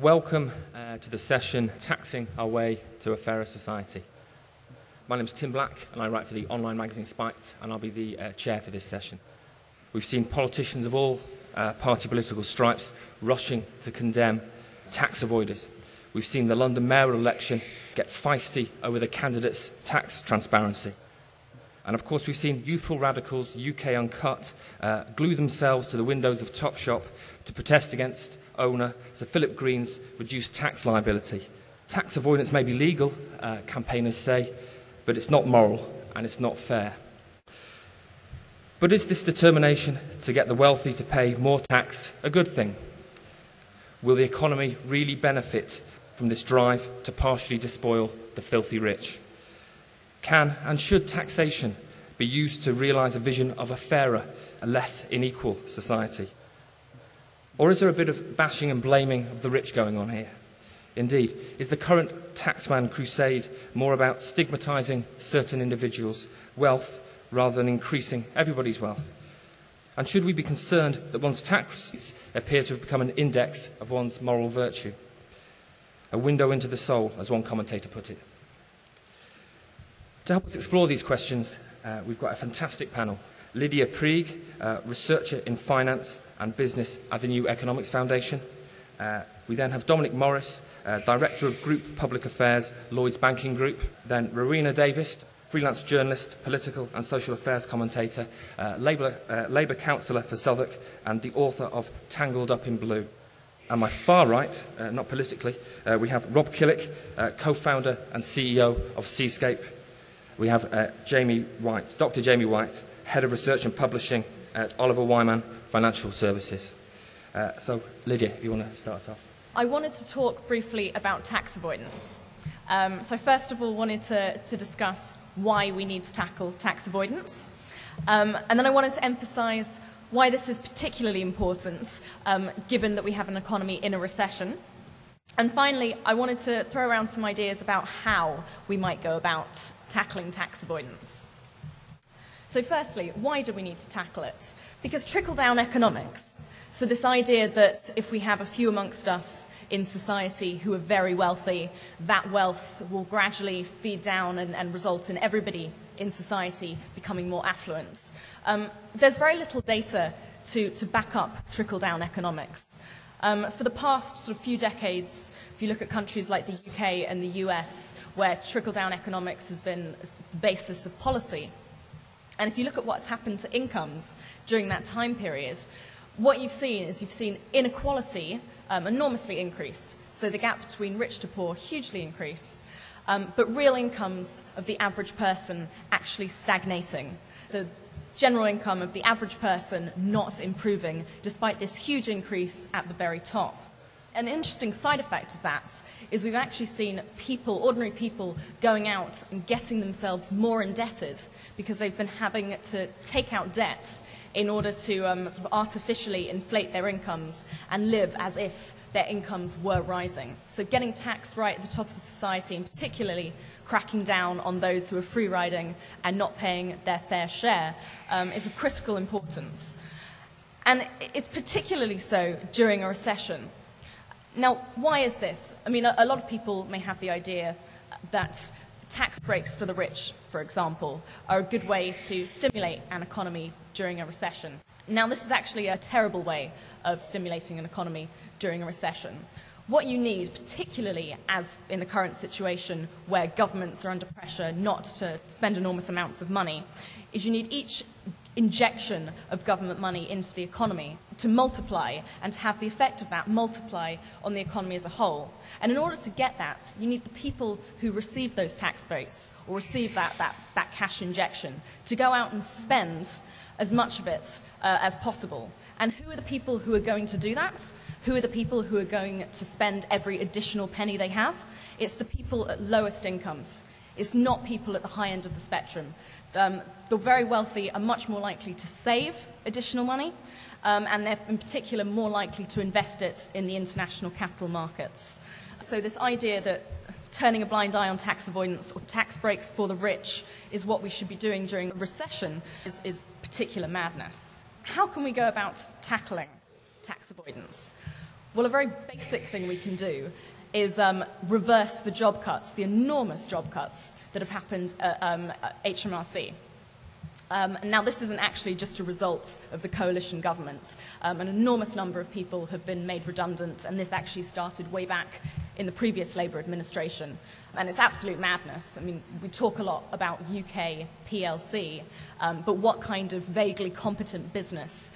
Welcome to the session, Taxing Our Way to a Fairer Society. My name is Tim Black and I write for the online magazine Spiked, and I'll be the chair for this session. We've seen politicians of all party political stripes rushing to condemn tax avoiders. We've seen the London mayoral election get feisty over the candidates' tax transparency. And of course we've seen youthful radicals, UK Uncut, glue themselves to the windows of Topshop to protest against owner Sir Philip Green's reduced tax liability. Tax avoidance may be legal, campaigners say, but it's not moral and it's not fair. But is this determination to get the wealthy to pay more tax a good thing? Will the economy really benefit from this drive to partially despoil the filthy rich? Can and should taxation be used to realise a vision of a fairer, a less unequal society? Or is there a bit of bashing and blaming of the rich going on here? Indeed, is the current taxman crusade more about stigmatising certain individuals' wealth rather than increasing everybody's wealth? And should we be concerned that one's tax receipts appear to have become an index of one's moral virtue? A window into the soul, as one commentator put it. To help us explore these questions, we've got a fantastic panel. Lydia Prieg, researcher in finance and business at the New Economics Foundation. We then have Dominic Morris, Director of Group Public Affairs, Lloyds Banking Group. Then Rowenna Davis, freelance journalist, political and social affairs commentator, Labour councillor for Southwark, and the author of Tangled Up in Blue. And my far right, not politically, we have Rob Killick, co-founder and CEO of cScape. We have Jamie Whyte, Dr. Jamie Whyte, Head of Research and Publishing at Wyman Financial Services. So, Lydia, if you want to start us off. I wanted to talk briefly about tax avoidance. So first of all, wanted to discuss why we need to tackle tax avoidance. And then I wanted to emphasise why this is particularly important, given that we have an economy in a recession. And finally, I wanted to throw around some ideas about how we might go about tackling tax avoidance. So firstly, why do we need to tackle it? Because trickle-down economics, so this idea that if we have a few amongst us in society who are very wealthy, that wealth will gradually feed down and result in everybody in society becoming more affluent. There's very little data to back up trickle-down economics. For the past sort of few decades, if you look at countries like the UK and the US, where trickle-down economics has been the basis of policy, and if you look at what's happened to incomes during that time period, what you've seen inequality enormously increase. So the gap between rich to poor hugely increase. But real incomes of the average person actually stagnating. The general income of the average person not improving despite this huge increase at the very top. An interesting side effect of that is we've actually seen people, ordinary people, going out and getting themselves more indebted because they've been having to take out debt in order to sort of artificially inflate their incomes and live as if their incomes were rising. So getting taxed right at the top of society, and particularly cracking down on those who are free riding and not paying their fair share, is of critical importance. And it's particularly so during a recession. Now, why is this? I mean, a lot of people may have the idea that tax breaks for the rich, for example, are a good way to stimulate an economy during a recession. Now, this is actually a terrible way of stimulating an economy during a recession. What you need, particularly as in the current situation where governments are under pressure not to spend enormous amounts of money, is you need each injection of government money into the economy to multiply and to have the effect of that multiply on the economy as a whole. And in order to get that, you need the people who receive those tax breaks or receive that cash injection to go out and spend as much of it as possible. And who are the people who are going to do that? Who are the people who are going to spend every additional penny they have? It's the people at lowest incomes. It's not people at the high end of the spectrum. The very wealthy are much more likely to save additional money, and they're in particular more likely to invest it in the international capital markets. So this idea that turning a blind eye on tax avoidance or tax breaks for the rich is what we should be doing during a recession is particular madness. How can we go about tackling tax avoidance? Well, a very basic thing we can do is reverse the job cuts, the enormous job cuts that have happened at HMRC. Now, this isn't actually just a result of the coalition government. An enormous number of people have been made redundant, and this actually started way back in the previous Labour administration. And it's absolute madness. I mean, we talk a lot about UK PLC, but what kind of vaguely competent business,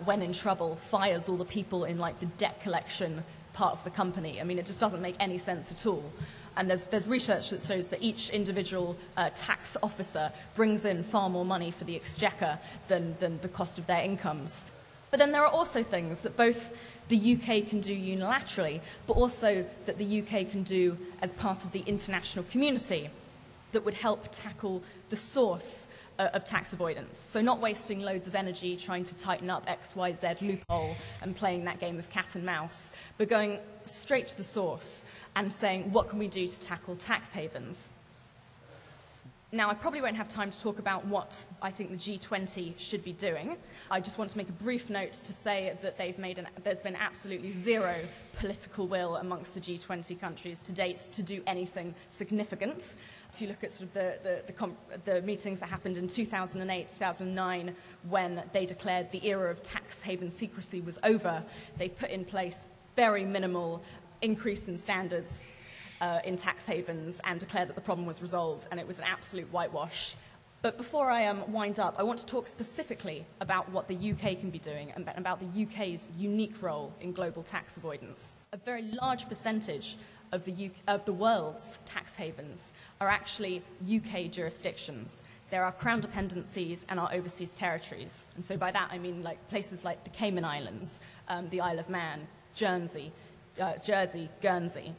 when in trouble, fires all the people in, like, the debt collection part of the company? I mean, it just doesn't make any sense at all. And there's research that shows that each individual tax officer brings in far more money for the exchequer than the cost of their incomes. But then there are also things that both the UK can do unilaterally, but also that the UK can do as part of the international community that would help tackle the source of tax avoidance. So not wasting loads of energy trying to tighten up XYZ loophole and playing that game of cat and mouse, but going straight to the source and saying, what can we do to tackle tax havens? Now, I probably won't have time to talk about what I think the G20 should be doing. I just want to make a brief note to say that there's been absolutely zero political will amongst the G20 countries to date to do anything significant. If you look at sort of the meetings that happened in 2008, 2009, when they declared the era of tax haven secrecy was over, they put in place very minimal increase in standards in tax havens and declared that the problem was resolved, and it was an absolute whitewash. But before I wind up, I want to talk specifically about what the UK can be doing and about the UK's unique role in global tax avoidance. A very large percentage of the world's tax havens are actually UK jurisdictions. There are crown dependencies and our overseas territories. And so by that I mean like places like the Cayman Islands, the Isle of Man, Jersey, Guernsey.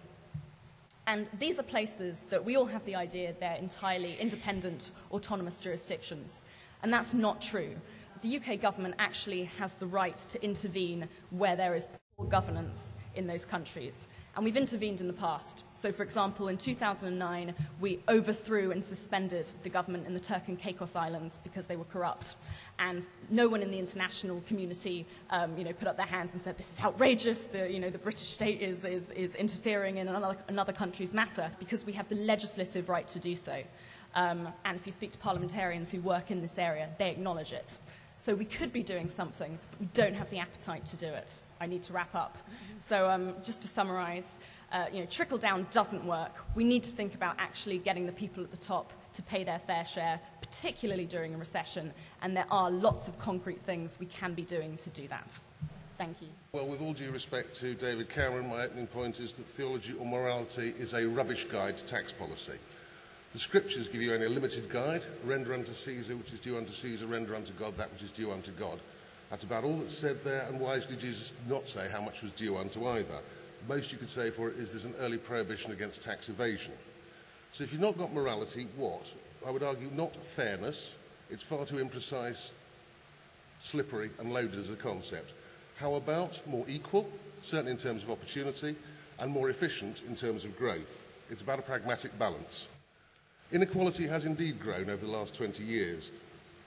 And these are places that we all have the idea they're entirely independent, autonomous jurisdictions. And that's not true. The UK government actually has the right to intervene where there is poor governance in those countries. And we've intervened in the past. So, for example, in 2009, we overthrew and suspended the government in the Turk and Caicos Islands because they were corrupt. And no one in the international community, put up their hands and said, this is outrageous, the British state is interfering in another country's matter, because we have the legislative right to do so. And if you speak to parliamentarians who work in this area, they acknowledge it. So we could be doing something, but we don't have the appetite to do it. I need to wrap up. So just to summarise, trickle-down doesn't work. We need to think about actually getting the people at the top to pay their fair share, particularly during a recession, and there are lots of concrete things we can be doing to do that. Thank you. Well, with all due respect to David Cameron, my opening point is that theology or morality is a rubbish guide to tax policy. The scriptures give you only a limited guide: render unto Caesar which is due unto Caesar, render unto God that which is due unto God. That's about all that's said there, and wisely Jesus did not say how much was due unto either. Most you could say for it is there's an early prohibition against tax evasion. So if you've not got morality, what? I would argue not fairness. It's far too imprecise, slippery and loaded as a concept. How about more equal, certainly in terms of opportunity, and more efficient in terms of growth? It's about a pragmatic balance. Inequality has indeed grown over the last 20 years.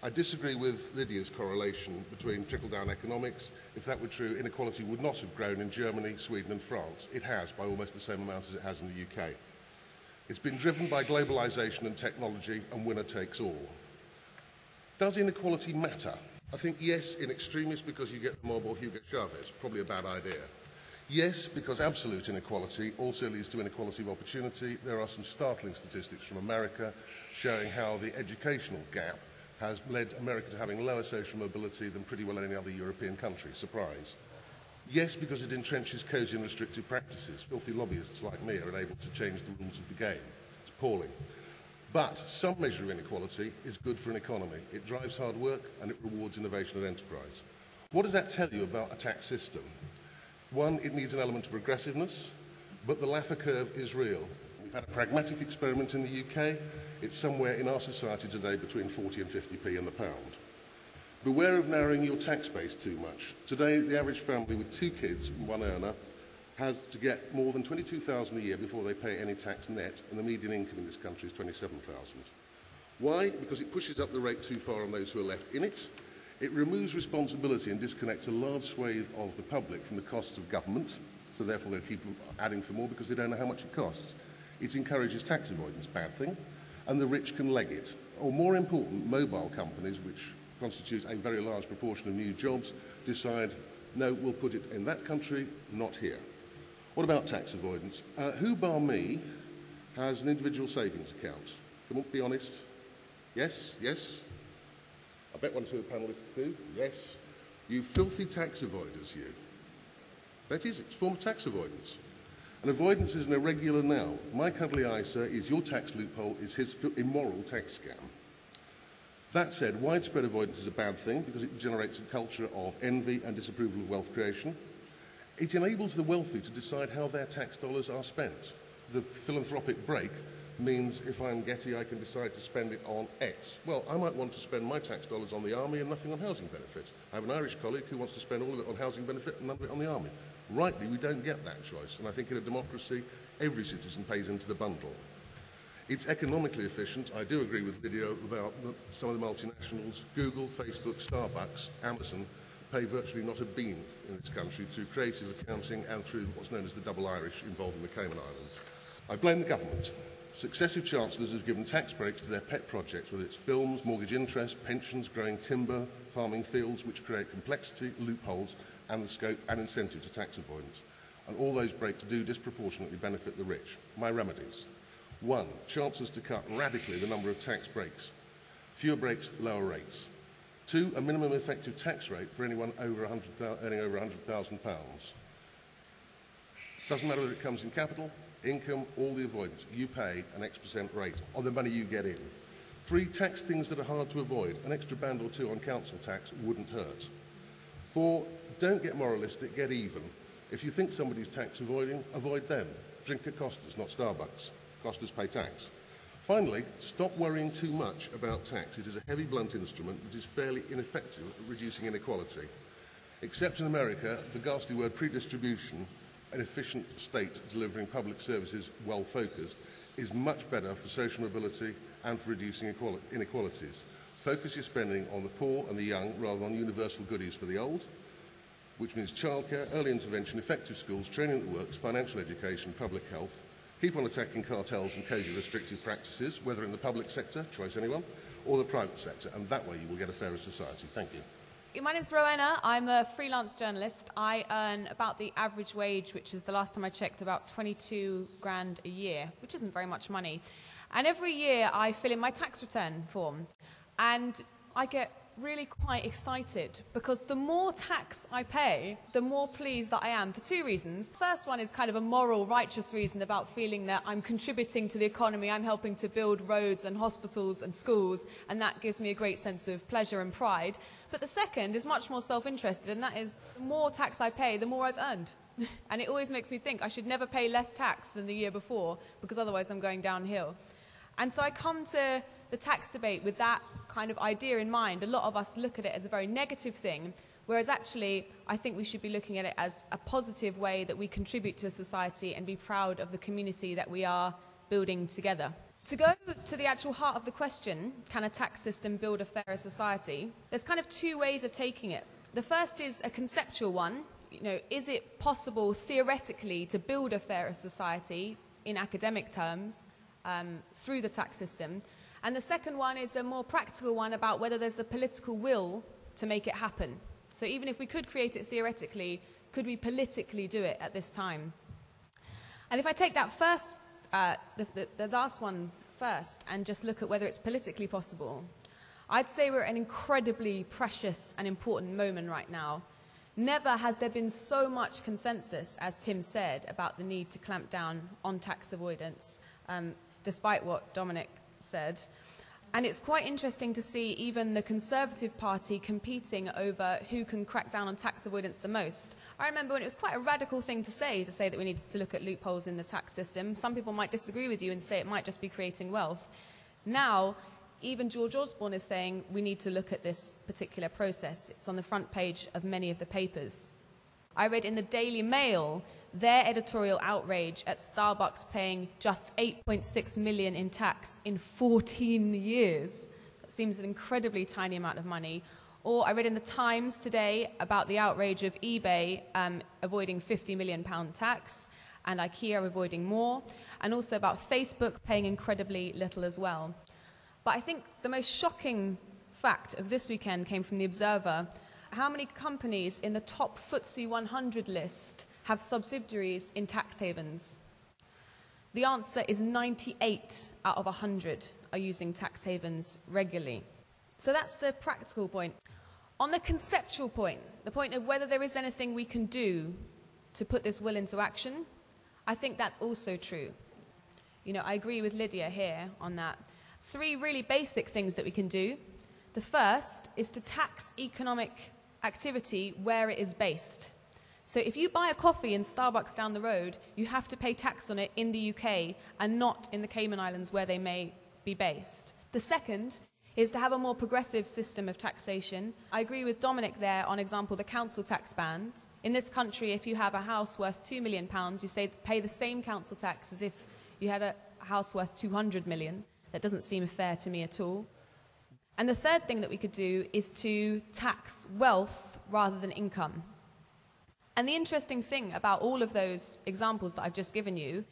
I disagree with Lydia's correlation between trickle-down economics. If that were true, inequality would not have grown in Germany, Sweden and France. It has, by almost the same amount as it has in the UK. It's been driven by globalisation and technology, and winner takes all. Does inequality matter? I think yes, in extremis, because you get the mob or Hugo Chavez. Probably a bad idea. Yes, because absolute inequality also leads to inequality of opportunity. There are some startling statistics from America showing how the educational gap has led America to having lower social mobility than pretty well any other European country. Surprise. Yes, because it entrenches cosy and restrictive practices. Filthy lobbyists like me are unable to change the rules of the game. It's appalling. But some measure of inequality is good for an economy. It drives hard work and it rewards innovation and enterprise. What does that tell you about a tax system? One, it needs an element of progressiveness, but the Laffer curve is real. We've had a pragmatic experiment in the UK. It's somewhere in our society today between 40 and 50p in the pound. Beware of narrowing your tax base too much. Today, the average family with 2 kids and 1 earner has to get more than $22,000 a year before they pay any tax net, and the median income in this country is $27,000. Why? Because it pushes up the rate too far on those who are left in it. It removes responsibility and disconnects a large swathe of the public from the costs of government. so therefore they'll keep adding for more because they don't know how much it costs. It encourages tax avoidance, bad thing, and the rich can leg it. Or more important, mobile companies, which constitute a very large proportion of new jobs, decide, no, we'll put it in that country, not here. What about tax avoidance? Who bar me has an individual savings account? Come on, be honest. Yes? Yes? I bet one or two of the panellists do. Yes? You filthy tax avoiders, you. That is, it's a form of tax avoidance. And avoidance is an irregular noun. My cuddly ISA is your tax loophole, is his immoral tax scam. That said, widespread avoidance is a bad thing because it generates a culture of envy and disapproval of wealth creation. It enables the wealthy to decide how their tax dollars are spent. The philanthropic break means if I'm Getty, I can decide to spend it on X. Well, I might want to spend my tax dollars on the army and nothing on housing benefit. I have an Irish colleague who wants to spend all of it on housing benefit and none of it on the army. Rightly, we don't get that choice, and I think in a democracy, every citizen pays into the bundle. It's economically efficient. I do agree with Lydia about some of the multinationals. Google, Facebook, Starbucks, Amazon pay virtually not a bean in this country through creative accounting and through what's known as the double Irish involving the Cayman Islands. I blame the government. Successive chancellors have given tax breaks to their pet projects, whether it's films, mortgage interest, pensions, growing timber, farming fields, which create complexity, loopholes, and the scope and incentive to tax avoidance. And all those breaks do disproportionately benefit the rich. My remedies. 1. Chancellors to cut radically the number of tax breaks. Fewer breaks, lower rates. 2. A minimum effective tax rate for anyone over earning over £100,000. Doesn't matter whether it comes in capital, income, all the avoidance. You pay an X% rate on the money you get in. 3. Tax things that are hard to avoid. An extra band or two on council tax wouldn't hurt. 4. Don't get moralistic, get even. If you think somebody's tax avoiding, avoid them. Drink at Costa's, not Starbucks. Costa's pay tax. Finally, stop worrying too much about tax. It is a heavy, blunt instrument that is fairly ineffective at reducing inequality. Except in America, the ghastly word predistribution, an efficient state delivering public services well-focused, is much better for social mobility and for reducing inequalities. Focus your spending on the poor and the young rather than on universal goodies for the old, which means childcare, early intervention, effective schools, training that works, financial education, public health. Keep on attacking cartels and cosy restrictive practices, whether in the public sector, choice anyone, or the private sector, and that way you will get a fairer society. Thank you. My name's Rowenna. I'm a freelance journalist. I earn about the average wage, which is the last time I checked, about 22 grand a year, which isn't very much money. And every year I fill in my tax return form, and I get really quite excited because the more tax I pay, the more pleased that I am for two reasons. First one is kind of a moral, righteous reason about feeling that I'm contributing to the economy, I'm helping to build roads and hospitals and schools, and that gives me a great sense of pleasure and pride. But the second is much more self-interested, and that is the more tax I pay, the more I've earned. And it always makes me think I should never pay less tax than the year before, because otherwise I'm going downhill. And so I come to the tax debate with that kind of idea in mind. A lot of us look at it as a very negative thing, whereas actually I think we should be looking at it as a positive way that we contribute to a society and be proud of the community that we are building together. To go to the actual heart of the question, can a tax system build a fairer society? There's kind of two ways of taking it. The first is a conceptual one. Is it possible theoretically to build a fairer society in academic terms through the tax system? And the second one is a more practical one about whether there's the political will to make it happen. So even if we could create it theoretically, could we politically do it at this time? And if I take that first, the last one first, and just look at whether it's politically possible, I'd say we're at an incredibly precious and important moment right now. Never has there been so much consensus, as Tim said, about the need to clamp down on tax avoidance, despite what Dominic said. And it's quite interesting to see even the Conservative Party competing over who can crack down on tax avoidance the most. I remember when it was quite a radical thing to say that we needed to look at loopholes in the tax system. Some people might disagree with you and say it might just be creating wealth. Now, even George Osborne is saying we need to look at this particular process. It's on the front page of many of the papers. I read in the Daily Mail their editorial outrage at Starbucks paying just 8.6 million in tax in 14 years. That seems an incredibly tiny amount of money. Or I read in the Times today about the outrage of eBay avoiding £50 million tax, and IKEA avoiding more, and also about Facebook paying incredibly little as well. But I think the most shocking fact of this weekend came from The Observer. How many companies in the top FTSE 100 list have subsidiaries in tax havens? The answer is 98 out of 100 are using tax havens regularly. So that's the practical point. On the conceptual point, the point of whether there is anything we can do to put this will into action, I think that's also true. You know, I agree with Lydia here on that. 3 really basic things that we can do. The first is to tax economic activity where it is based. So if you buy a coffee in Starbucks down the road, you have to pay tax on it in the UK and not in the Cayman Islands where they may be based. The second is to have a more progressive system of taxation. I agree with Dominic there on example, the council tax band. In this country, if you have a house worth £2 million, you say pay the same council tax as if you had a house worth 200 million. That doesn't seem fair to me at all. And the third thing that we could do is to tax wealth rather than income. And the interesting thing about all of those examples that I've just given you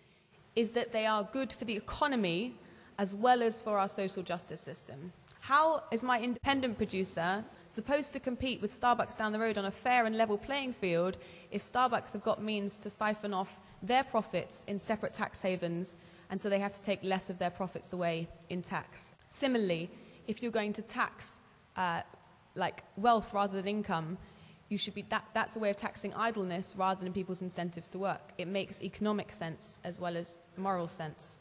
is that they are good for the economy as well as for our social justice system. How is my independent producer supposed to compete with Starbucks down the road on a fair and level playing field if Starbucks have got means to siphon off their profits in separate tax havens, and so they have to take less of their profits away in tax? Similarly, if you're going to tax like wealth rather than income, you should be that's a way of taxing idleness rather than people's incentives to work. It makes economic sense as well as moral sense.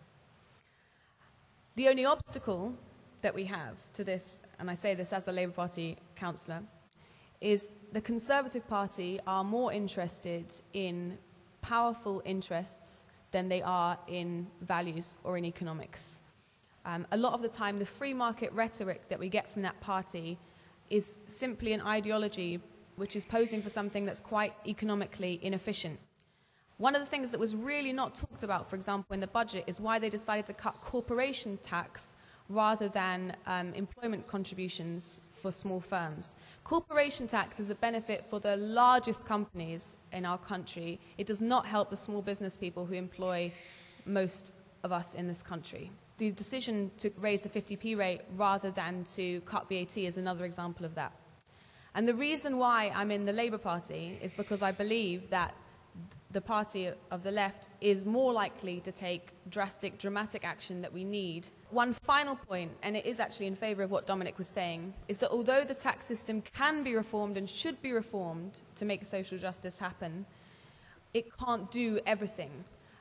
The only obstacle that we have to this, and I say this as a Labour Party councillor, is the Conservative Party are more interested in powerful interests than they are in values or in economics. A lot of the time, the free market rhetoric that we get from that party is simply an ideology which is posing for something that's quite economically inefficient. One of the things that was really not talked about, for example, in the budget is why they decided to cut corporation tax rather than employment contributions for small firms. Corporation tax is a benefit for the largest companies in our country. It does not help the small business people who employ most of us in this country. The decision to raise the 50p rate rather than to cut VAT is another example of that. And the reason why I'm in the Labour Party is because I believe that the party of the left is more likely to take dramatic action that we need. One final point, and it is actually in favour of what Dominic was saying, is that although the tax system can be reformed and should be reformed to make social justice happen, it can't do everything.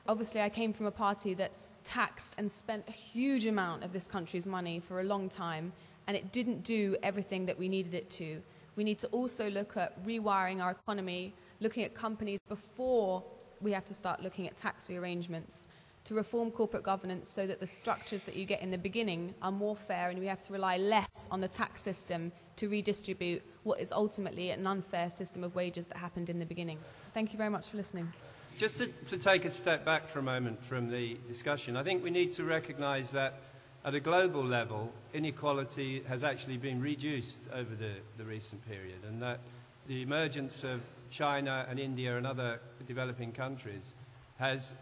Obviously, I came from a party that's taxed and spent a huge amount of this country's money for a long time, and it didn't do everything that we needed it to. We need to also look at rewiring our economy, looking at companies before we have to start looking at tax rearrangements, to reform corporate governance so that the structures that you get in the beginning are more fair and we have to rely less on the tax system to redistribute what is ultimately an unfair system of wages that happened in the beginning. Thank you very much for listening. Just to take a step back for a moment from the discussion, I think we need to recognise that at a global level, inequality has actually been reduced over the recent period, and that the emergence of China and India and other developing countries has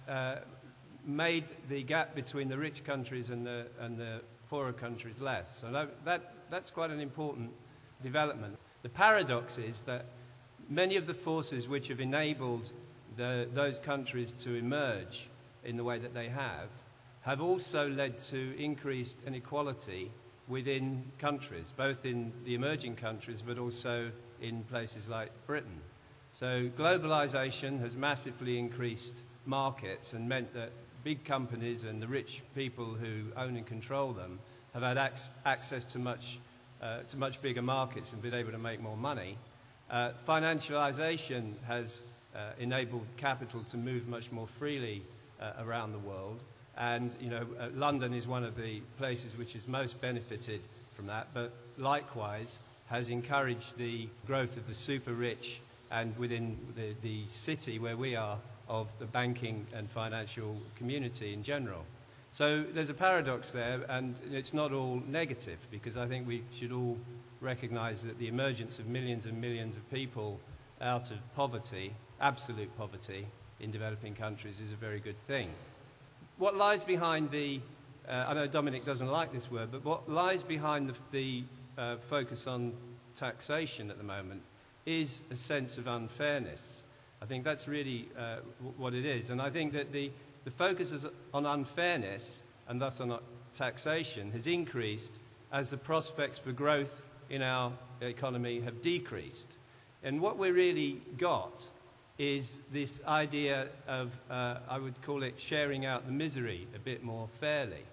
made the gap between the rich countries and the poorer countries less. So that's quite an important development. The paradox is that many of the forces which have enabled those countries to emerge in the way that they have also led to increased inequality within countries, both in the emerging countries but also in places like Britain. So globalization has massively increased markets and meant that big companies and the rich people who own and control them have had access to much bigger markets and been able to make more money. Financialization has enabled capital to move much more freely around the world. And, London is one of the places which has most benefited from that, but likewise has encouraged the growth of the super rich and within the city where we are, of the banking and financial community in general. So there's a paradox there, and it's not all negative, because I think we should all recognize that the emergence of millions and millions of people out of poverty, absolute poverty, in developing countries is a very good thing. What lies behind the, I know Dominic doesn't like this word, but what lies behind the focus on taxation at the moment is a sense of unfairness. I think that's really what it is. And I think that the focus on unfairness, and thus on taxation, has increased as the prospects for growth in our economy have decreased. And what we really got is this idea of, I would call it, sharing out the misery a bit more fairly.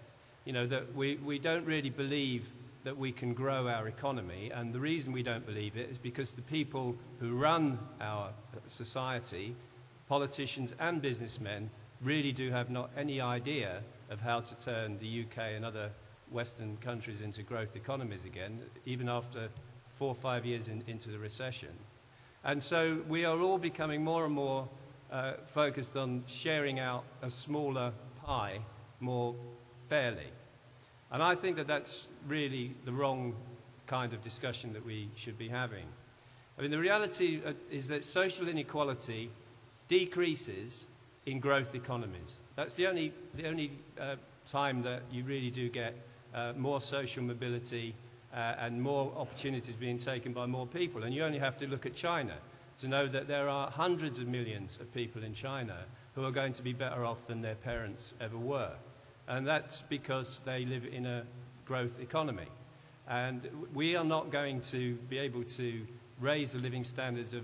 You know, that we don't really believe that we can grow our economy, and the reason we don't believe it is because the people who run our society, politicians and businessmen, really do have not any idea of how to turn the UK and other Western countries into growth economies again, even after 4 or 5 years into the recession. And so we are all becoming more and more focused on sharing out a smaller pie more fairly. And I think that that's really the wrong kind of discussion that we should be having. I mean, the reality is that social inequality decreases in growth economies. That's the only time that you really do get more social mobility and more opportunities being taken by more people. And you only have to look at China to know that there are hundreds of millions of people in China who are going to be better off than their parents ever were. And that's because they live in a growth economy. And we are not going to be able to raise the living standards of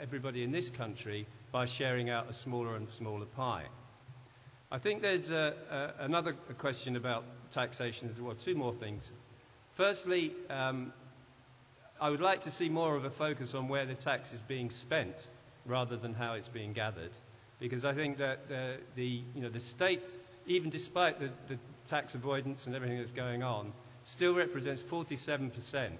everybody in this country by sharing out a smaller and smaller pie. I think there's another question about taxation as well, 2 more things. Firstly, I would like to see more of a focus on where the tax is being spent rather than how it's being gathered, because I think that the state, even despite the tax avoidance and everything that's going on, still represents 47%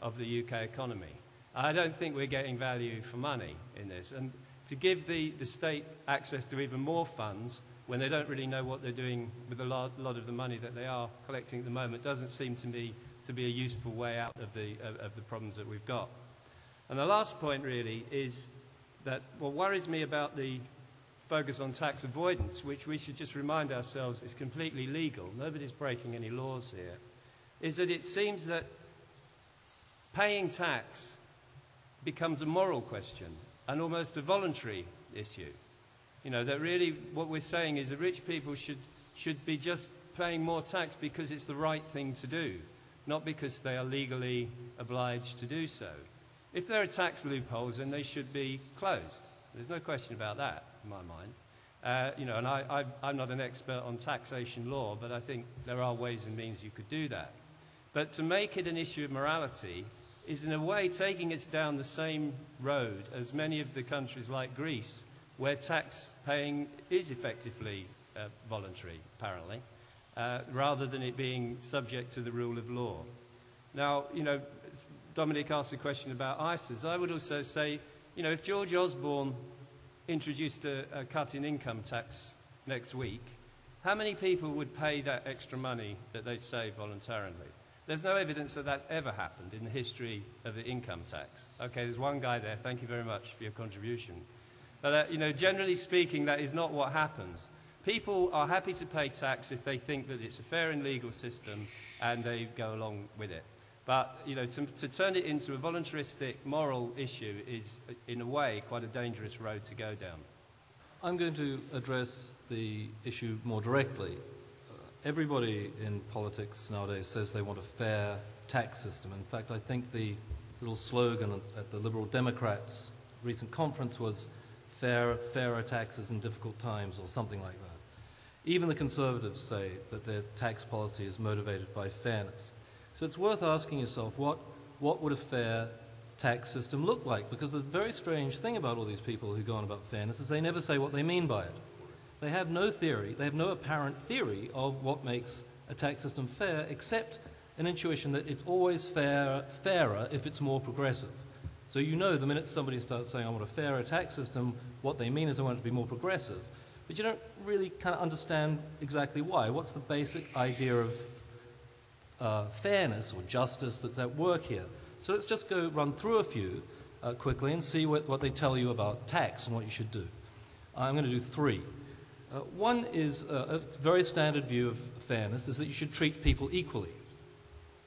of the UK economy. I don't think we're getting value for money in this. And to give the state access to even more funds when they don't really know what they're doing with a lot of the money that they are collecting at the moment doesn't seem to me to be a useful way out of the problems that we've got. And the last point really is that what worries me about the focus on tax avoidance, which we should just remind ourselves is completely legal, nobody's breaking any laws here, is that it seems that paying tax becomes a moral question and almost a voluntary issue. You know, that really what we're saying is that rich people should be just paying more tax because it's the right thing to do, not because they are legally obliged to do so. If there are tax loopholes, then they should be closed. There's no question about that in my mind. You know, and I'm not an expert on taxation law, but I think there are ways and means you could do that. But to make it an issue of morality is in a way taking us down the same road as many of the countries like Greece, where tax paying is effectively voluntary, apparently, rather than it being subject to the rule of law. Now, you know, Dominic asked a question about ISAs. I would also say, you know, if George Osborne introduced a cut in income tax next week, how many people would pay that extra money that they'd save voluntarily? There's no evidence that that's ever happened in the history of the income tax. Okay, there's one guy there. Thank you very much for your contribution. But, you know, generally speaking, that is not what happens. People are happy to pay tax if they think that it's a fair and legal system and they go along with it. But, you know, to turn it into a voluntaristic moral issue is, in a way, quite a dangerous road to go down. I'm going to address the issue more directly. Everybody in politics nowadays says they want a fair tax system. In fact, I think the little slogan at the Liberal Democrats' recent conference was fairer taxes in difficult times, or something like that. Even the Conservatives say that their tax policy is motivated by fairness. So it's worth asking yourself, what would a fair tax system look like? Because the very strange thing about all these people who go on about fairness is they never say what they mean by it. They have no theory, they have no apparent theory of what makes a tax system fair, except an intuition that it's always fairer if it's more progressive. So you know the minute somebody starts saying, I want a fairer tax system, what they mean is I want it to be more progressive. but you don't really kind of understand exactly why. What's the basic idea of fairness or justice that's at work here? So let's just go run through a few quickly and see what they tell you about tax and what you should do. I'm going to do three. One is a very standard view of fairness is that you should treat people equally.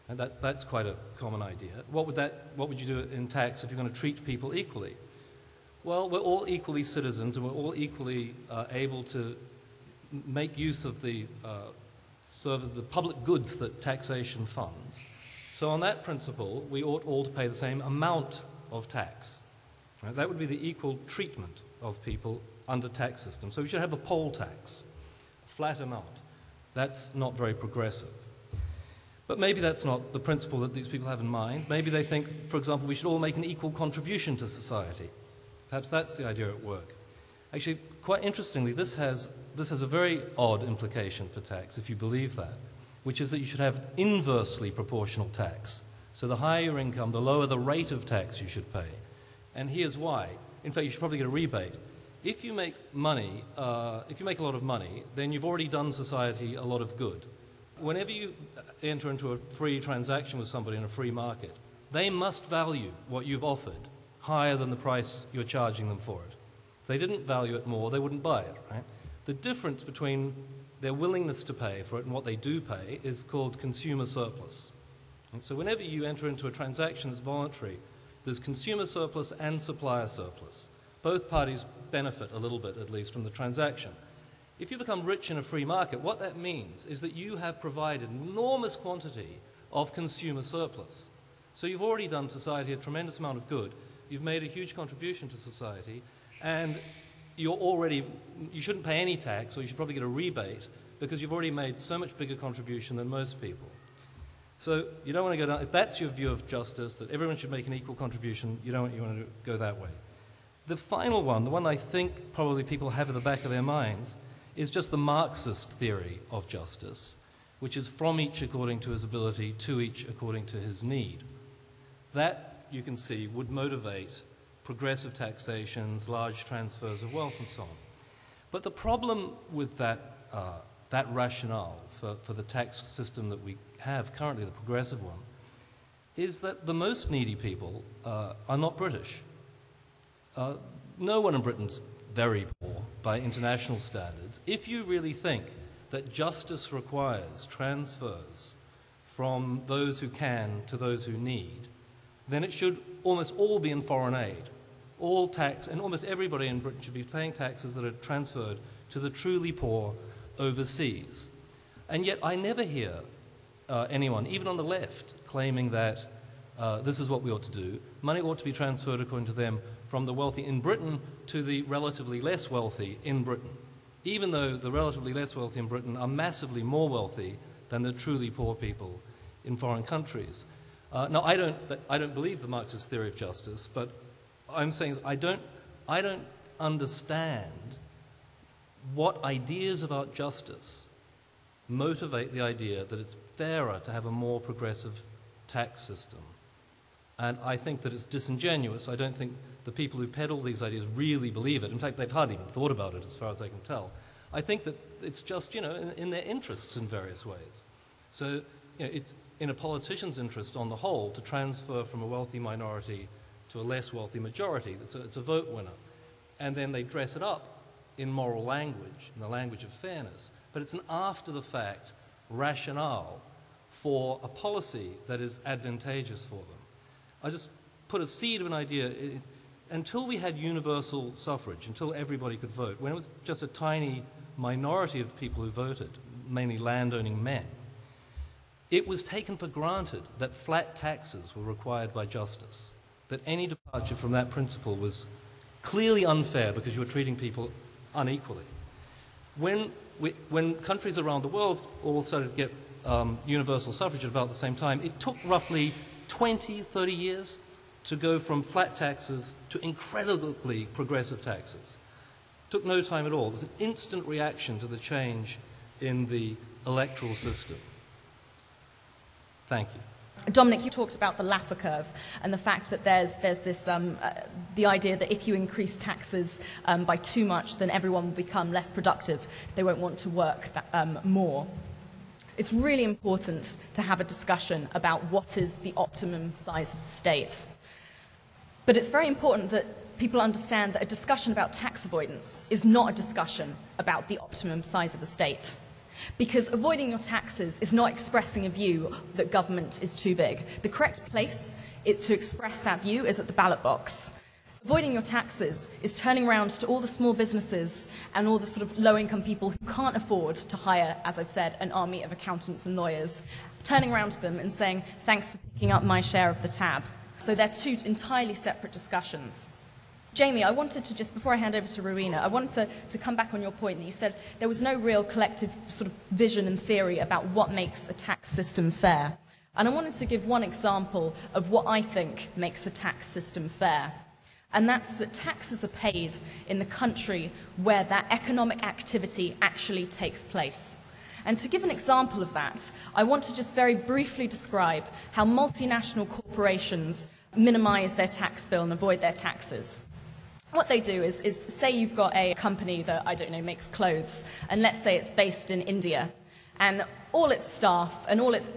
And that's quite a common idea. What would you do in tax if you're going to treat people equally? Well, we're all equally citizens and we're all equally able to make use of the public goods that taxation funds. So on that principle, we ought all to pay the same amount of tax. Right? That would be the equal treatment of people under tax system. So we should have a poll tax, a flat amount. That's not very progressive. But maybe that's not the principle that these people have in mind. Maybe they think, for example, we should all make an equal contribution to society. Perhaps that's the idea at work. Actually, quite interestingly, this has a very odd implication for tax, if you believe that, which is that you should have inversely proportional tax. So the higher your income, the lower the rate of tax you should pay. And here's why. In fact, you should probably get a rebate. If you make money, if you make a lot of money, then you've already done society a lot of good. Whenever you enter into a free transaction with somebody in a free market, they must value what you've offered higher than the price you're charging them for it. If they didn't value it more, they wouldn't buy it, right? The difference between their willingness to pay for it and what they do pay is called consumer surplus. And so whenever you enter into a transaction that's voluntary, there's consumer surplus and supplier surplus. Both parties benefit a little bit, at least, from the transaction. If you become rich in a free market, what that means is that you have provided an enormous quantity of consumer surplus. So you've already done society a tremendous amount of good. You've made a huge contribution to society, and you shouldn't pay any tax, or you should probably get a rebate, because you've already made so much bigger contribution than most people. So you don't want to go down, if that's your view of justice, that everyone should make an equal contribution, you want to go that way. The final one, the one I think probably people have at the back of their minds, is just the Marxist theory of justice, which is from each according to his ability, to each according to his need. That, you can see, would motivate progressive taxations, large transfers of wealth, and so on. But the problem with that rationale for the tax system that we have currently, the progressive one, is that the most needy people are not British. No one in Britain's very poor by international standards. If you really think that justice requires transfers from those who can to those who need, then it should almost all be in foreign aid. All tax, and almost everybody in Britain should be paying taxes that are transferred to the truly poor overseas. And yet I never hear anyone, even on the left, claiming that this is what we ought to do. Money ought to be transferred, according to them, from the wealthy in Britain to the relatively less wealthy in Britain, even though the relatively less wealthy in Britain are massively more wealthy than the truly poor people in foreign countries. Now, I don't believe the Marxist theory of justice, but I'm saying I don't understand what ideas about justice motivate the idea that it's fairer to have a more progressive tax system. And I think that it's disingenuous. I don't think the people who peddle these ideas really believe it. In fact, they've hardly even thought about it, as far as I can tell. I think that it's just, in their interests in various ways. So, it's in a politician's interest on the whole to transfer from a wealthy minority to a less wealthy majority. It's a vote winner. And then they dress it up in moral language, in the language of fairness. But it's an after-the-fact rationale for a policy that is advantageous for them. I just put a seed of an idea. Until we had universal suffrage, until everybody could vote, when it was just a tiny minority of people who voted, mainly landowning men, it was taken for granted that flat taxes were required by justice, that any departure from that principle was clearly unfair because you were treating people unequally. When countries around the world all started to get universal suffrage at about the same time, it took roughly 20, 30 years to go from flat taxes to incredibly progressive taxes. It took no time at all. It was an instant reaction to the change in the electoral system. Thank you. Dominic, you talked about the Laffer curve and the fact that there's this the idea that if you increase taxes by too much, then everyone will become less productive. They won't want to work more. It's really important to have a discussion about what is the optimum size of the state. But it's very important that people understand that a discussion about tax avoidance is not a discussion about the optimum size of the state. Because avoiding your taxes is not expressing a view that government is too big. The correct place to express that view is at the ballot box. Avoiding your taxes is turning around to all the small businesses and all the sort of low-income people who can't afford to hire, as I've said, an army of accountants and lawyers, turning around to them and saying, thanks for picking up my share of the tab. So they're two entirely separate discussions. Jamie, I wanted to just, before I hand over to Rowenna, I wanted to come back on your point that you said there was no real collective sort of vision and theory about what makes a tax system fair. And I wanted to give one example of what I think makes a tax system fair. And that's that taxes are paid in the country where that economic activity actually takes place. And to give an example of that, I want to just very briefly describe how multinational corporations minimise their tax bill and avoid their taxes. What they do is say you've got a company that, I don't know, makes clothes, and let's say it's based in India, and all its staff and all its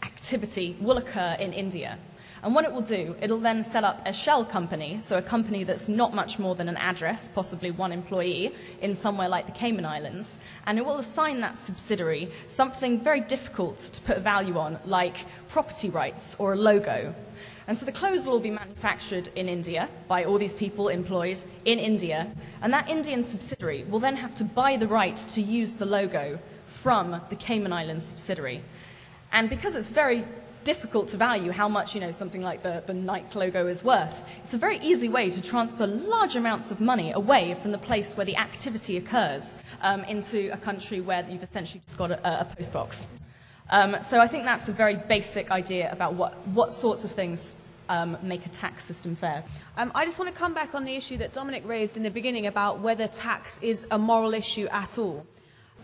activity will occur in India. And what it will do, it'll then set up a shell company, so a company that's not much more than an address, possibly one employee, in somewhere like the Cayman Islands, and it will assign that subsidiary something very difficult to put a value on, like property rights or a logo. And so the clothes will all be manufactured in India by all these people employed in India, and that Indian subsidiary will then have to buy the right to use the logo from the Cayman Islands subsidiary. And because it's very difficult to value how much, something like the Nike logo is worth, it's a very easy way to transfer large amounts of money away from the place where the activity occurs into a country where you've essentially just got a post box. So I think that's a very basic idea about what sorts of things make a tax system fair. I just want to come back on the issue that Dominic raised in the beginning about whether tax is a moral issue at all.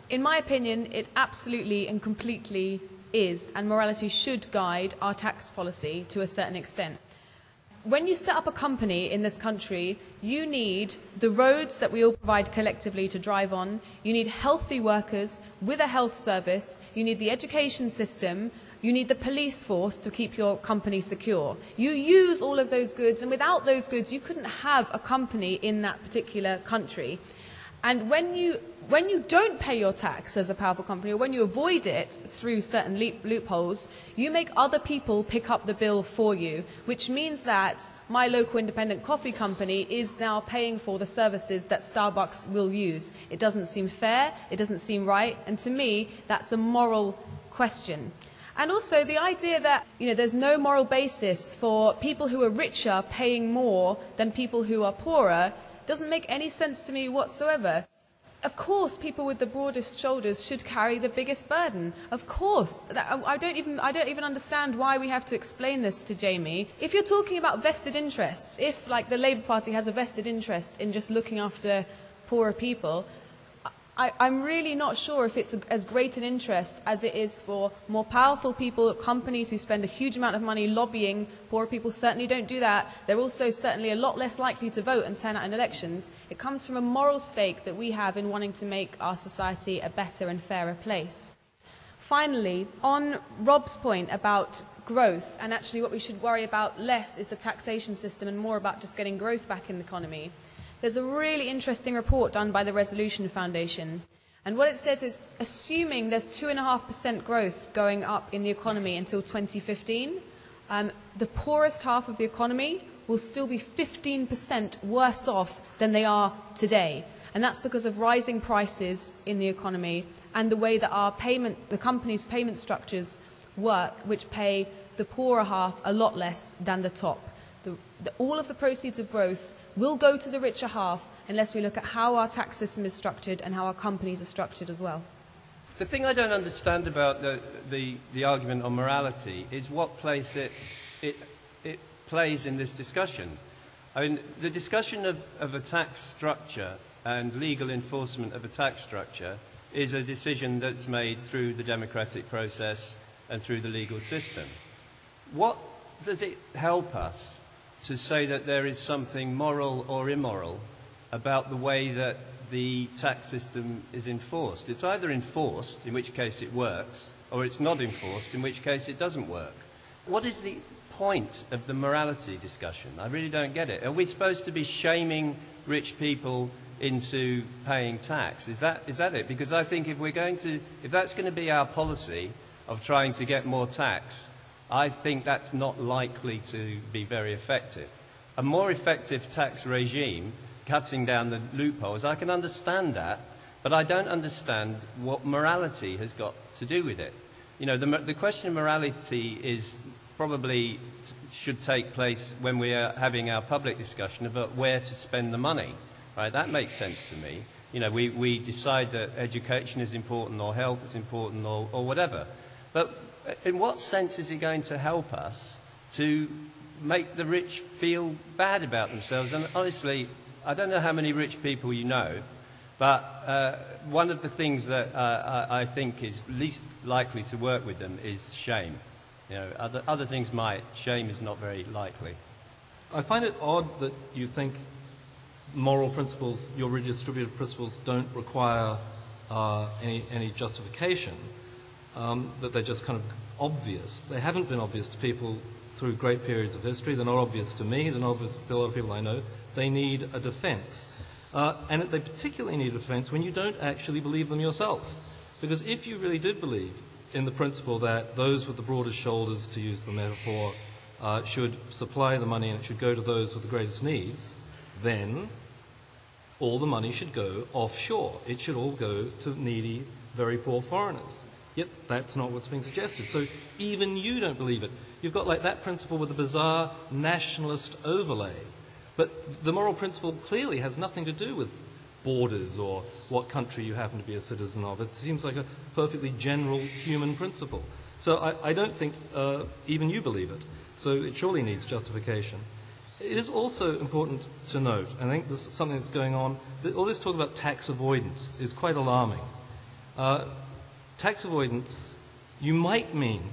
In my opinion, it absolutely and completely is, and morality should guide our tax policy to a certain extent. When you set up a company in this country, you need the roads that we all provide collectively to drive on, you need healthy workers with a health service, you need the education system, you need the police force to keep your company secure. You use all of those goods, and without those goods you couldn't have a company in that particular country. And when you don't pay your tax as a powerful company, or when you avoid it through certain loopholes, you make other people pick up the bill for you, which means that my local independent coffee company is now paying for the services that Starbucks will use. It doesn't seem fair, it doesn't seem right, and to me, that's a moral question. And also the idea that there's no moral basis for people who are richer paying more than people who are poorer doesn't make any sense to me whatsoever. Of course, people with the broadest shoulders should carry the biggest burden. Of course. I don't even understand why we have to explain this to Jamie. If you're talking about vested interests, if, like, the Labour Party has a vested interest in just looking after poorer people, I'm really not sure if it's as great an interest as it is for more powerful people, companies who spend a huge amount of money lobbying. Poorer people certainly don't do that. They're also certainly a lot less likely to vote and turn out in elections. It comes from a moral stake that we have in wanting to make our society a better and fairer place. Finally, on Rob's point about growth, and actually what we should worry about less is the taxation system and more about just getting growth back in the economy. There's a really interesting report done by the Resolution Foundation, and what it says is, assuming there's 2.5% growth going up in the economy until 2015, the poorest half of the economy will still be 15% worse off than they are today. And that's because of rising prices in the economy and the way that the company's payment structures work, which pay the poorer half a lot less than the top. All of the proceeds of growth will go to the richer half unless we look at how our tax system is structured and how our companies are structured as well. The thing I don't understand about the argument on morality is what place it plays in this discussion. I mean, the discussion of a tax structure and legal enforcement of a tax structure is a decision that's made through the democratic process and through the legal system. what does it help us to say that there is something moral or immoral about the way that the tax system is enforced? It's either enforced, in which case it works, or it's not enforced, in which case it doesn't work. What is the point of the morality discussion? I really don't get it. Are we supposed to be shaming rich people into paying tax? Is that it? Because I think if that's going to be our policy of trying to get more tax, I think that's not likely to be very effective. A more effective tax regime, cutting down the loopholes, I can understand that, but I don't understand what morality has got to do with it. You know, the question of morality is probably should take place when we are having our public discussion about where to spend the money. Right? That makes sense to me. You know, we decide that education is important or health is important or whatever. But in what sense is it going to help us to make the rich feel bad about themselves? And honestly, I don't know how many rich people you know, but one of the things that I think is least likely to work with them is shame. You know, other things might. Shame is not very likely. I find it odd that you think moral principles, your redistributive principles, don't require any justification, that they're just kind of obvious. They haven't been obvious to people through great periods of history. They're not obvious to me. They're not obvious to a lot of people I know. They need a defence. And they particularly need a defence when you don't actually believe them yourself. Because if you really did believe in the principle that those with the broadest shoulders, to use the metaphor, should supply the money and it should go to those with the greatest needs, then all the money should go offshore. It should all go to needy, very poor foreigners. Yet that's not what's being suggested. So even you don't believe it. You've got like that principle with a bizarre nationalist overlay. But the moral principle clearly has nothing to do with borders or what country you happen to be a citizen of. It seems like a perfectly general human principle. So I don't think even you believe it. So it surely needs justification. It is also important to note, and I think this is something that's going on, that all this talk about tax avoidance is quite alarming. Tax avoidance, you might mean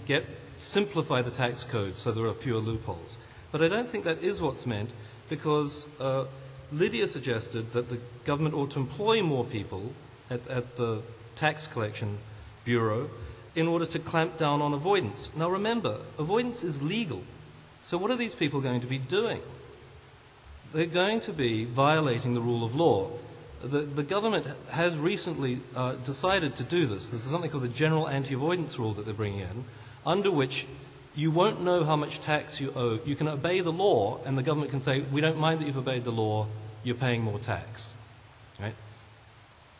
simplify the tax code so there are fewer loopholes. But I don't think that is what's meant, because Lydia suggested that the government ought to employ more people at the tax collection bureau in order to clamp down on avoidance. Now remember, avoidance is legal. So what are these people going to be doing? They're going to be violating the rule of law. The government has recently decided to do this. This is something called the General Anti-Avoidance Rule that they're bringing in, under which you won't know how much tax you owe. You can obey the law, and the government can say, we don't mind that you've obeyed the law, you're paying more tax. Right?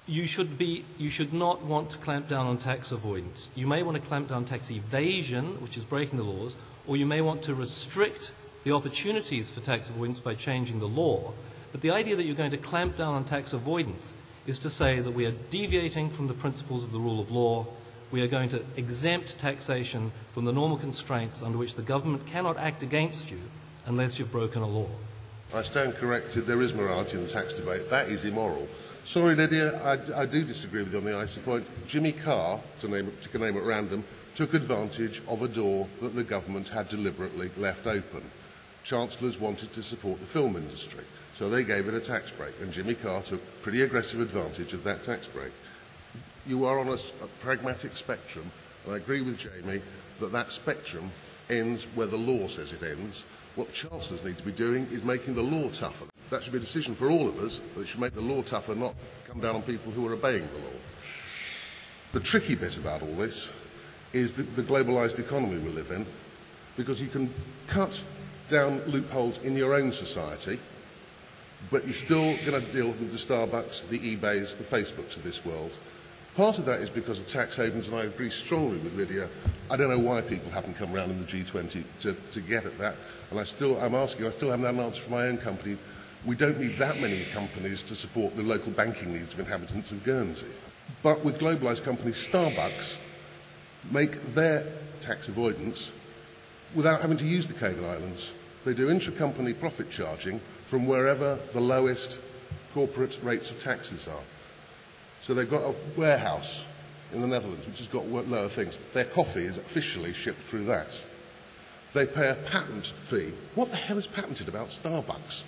You should not want to clamp down on tax avoidance. You may want to clamp down on tax evasion, which is breaking the laws, or you may want to restrict the opportunities for tax avoidance by changing the law. But the idea that you're going to clamp down on tax avoidance is to say that we are deviating from the principles of the rule of law. We are going to exempt taxation from the normal constraints under which the government cannot act against you unless you've broken a law. I stand corrected. There is morality in the tax debate. That is immoral. Sorry, Lydia, I do disagree with you on the ISA point. Jimmy Carr, to pick a name at random, took advantage of a door that the government had deliberately left open. Chancellors wanted to support the film industry, so they gave it a tax break, and Jimmy Carr took pretty aggressive advantage of that tax break. You are on a pragmatic spectrum, and I agree with Jamie that that spectrum ends where the law says it ends. What the chancellors need to be doing is making the law tougher. That should be a decision for all of us, but it should make the law tougher, not come down on people who are obeying the law. The tricky bit about all this is the globalised economy we live in, because you can cut down loopholes in your own society, but you're still going to deal with the Starbucks, the eBays, the Facebooks of this world. Part of that is because of tax havens, and I agree strongly with Lydia. I don't know why people haven't come around in the G20 to get at that, and I still haven't had an answer from my own company. We don't need that many companies to support the local banking needs of inhabitants of Guernsey. But with globalised companies, Starbucks make their tax avoidance without having to use the Cayman Islands. They do intra-company profit charging from wherever the lowest corporate rates of taxes are. So they've got a warehouse in the Netherlands which has got lower things. Their coffee is officially shipped through that. They pay a patent fee. What the hell is patented about Starbucks?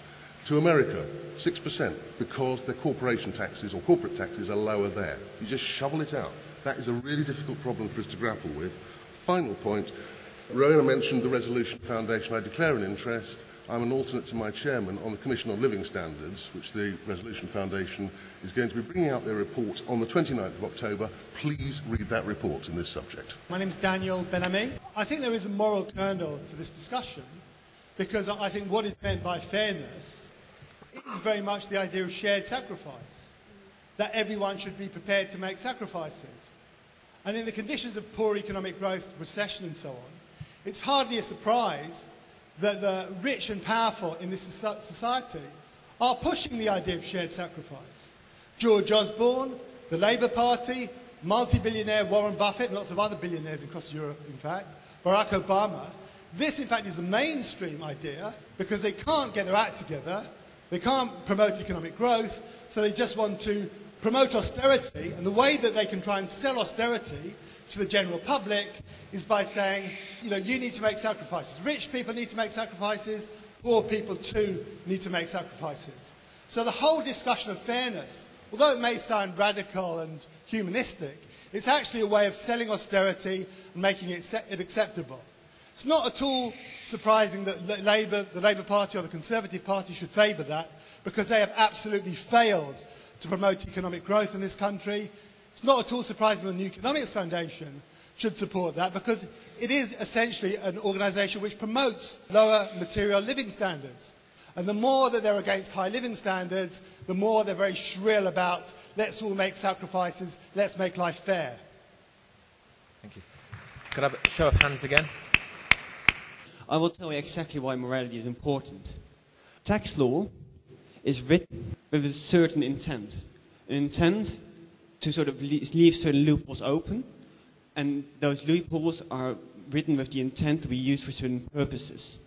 To America, 6%, because their corporation taxes or corporate taxes are lower there. You just shovel it out. That is a really difficult problem for us to grapple with. Final point, Rowenna mentioned the Resolution Foundation. I declare an interest. I'm an alternate to my chairman on the Commission on Living Standards, which the Resolution Foundation is going to be bringing out their report on the 29th of October. Please read that report in this subject. My name is Daniel Benami. I think there is a moral kernel to this discussion, because I think what is meant by fairness is very much the idea of shared sacrifice, that everyone should be prepared to make sacrifices. And in the conditions of poor economic growth, recession and so on, it's hardly a surprise that the rich and powerful in this society are pushing the idea of shared sacrifice. George Osborne, the Labour Party, multi-billionaire Warren Buffett, and lots of other billionaires across Europe, in fact, Barack Obama. This, in fact, is the mainstream idea, because they can't get their act together, they can't promote economic growth, so they just want to promote austerity, and the way that they can try and sell austerity to the general public is by saying, you know, you need to make sacrifices. Rich people need to make sacrifices, poor people too need to make sacrifices. So the whole discussion of fairness, although it may sound radical and humanistic, it's actually a way of selling austerity and making it acceptable. It's not at all surprising that the Labour Party or the Conservative Party should favour that, because they have absolutely failed to promote economic growth in this country. It's not at all surprising that the New Economics Foundation should support that, because it is essentially an organisation which promotes lower material living standards. And the more that they're against high living standards, the more they're very shrill about, let's all make sacrifices, let's make life fair. Thank you. Could I have a show of hands again? I will tell you exactly why morality is important. Tax law is written with a certain intent. An intent to sort of leave certain loopholes open, and those loopholes are written with the intent to be used for certain purposes.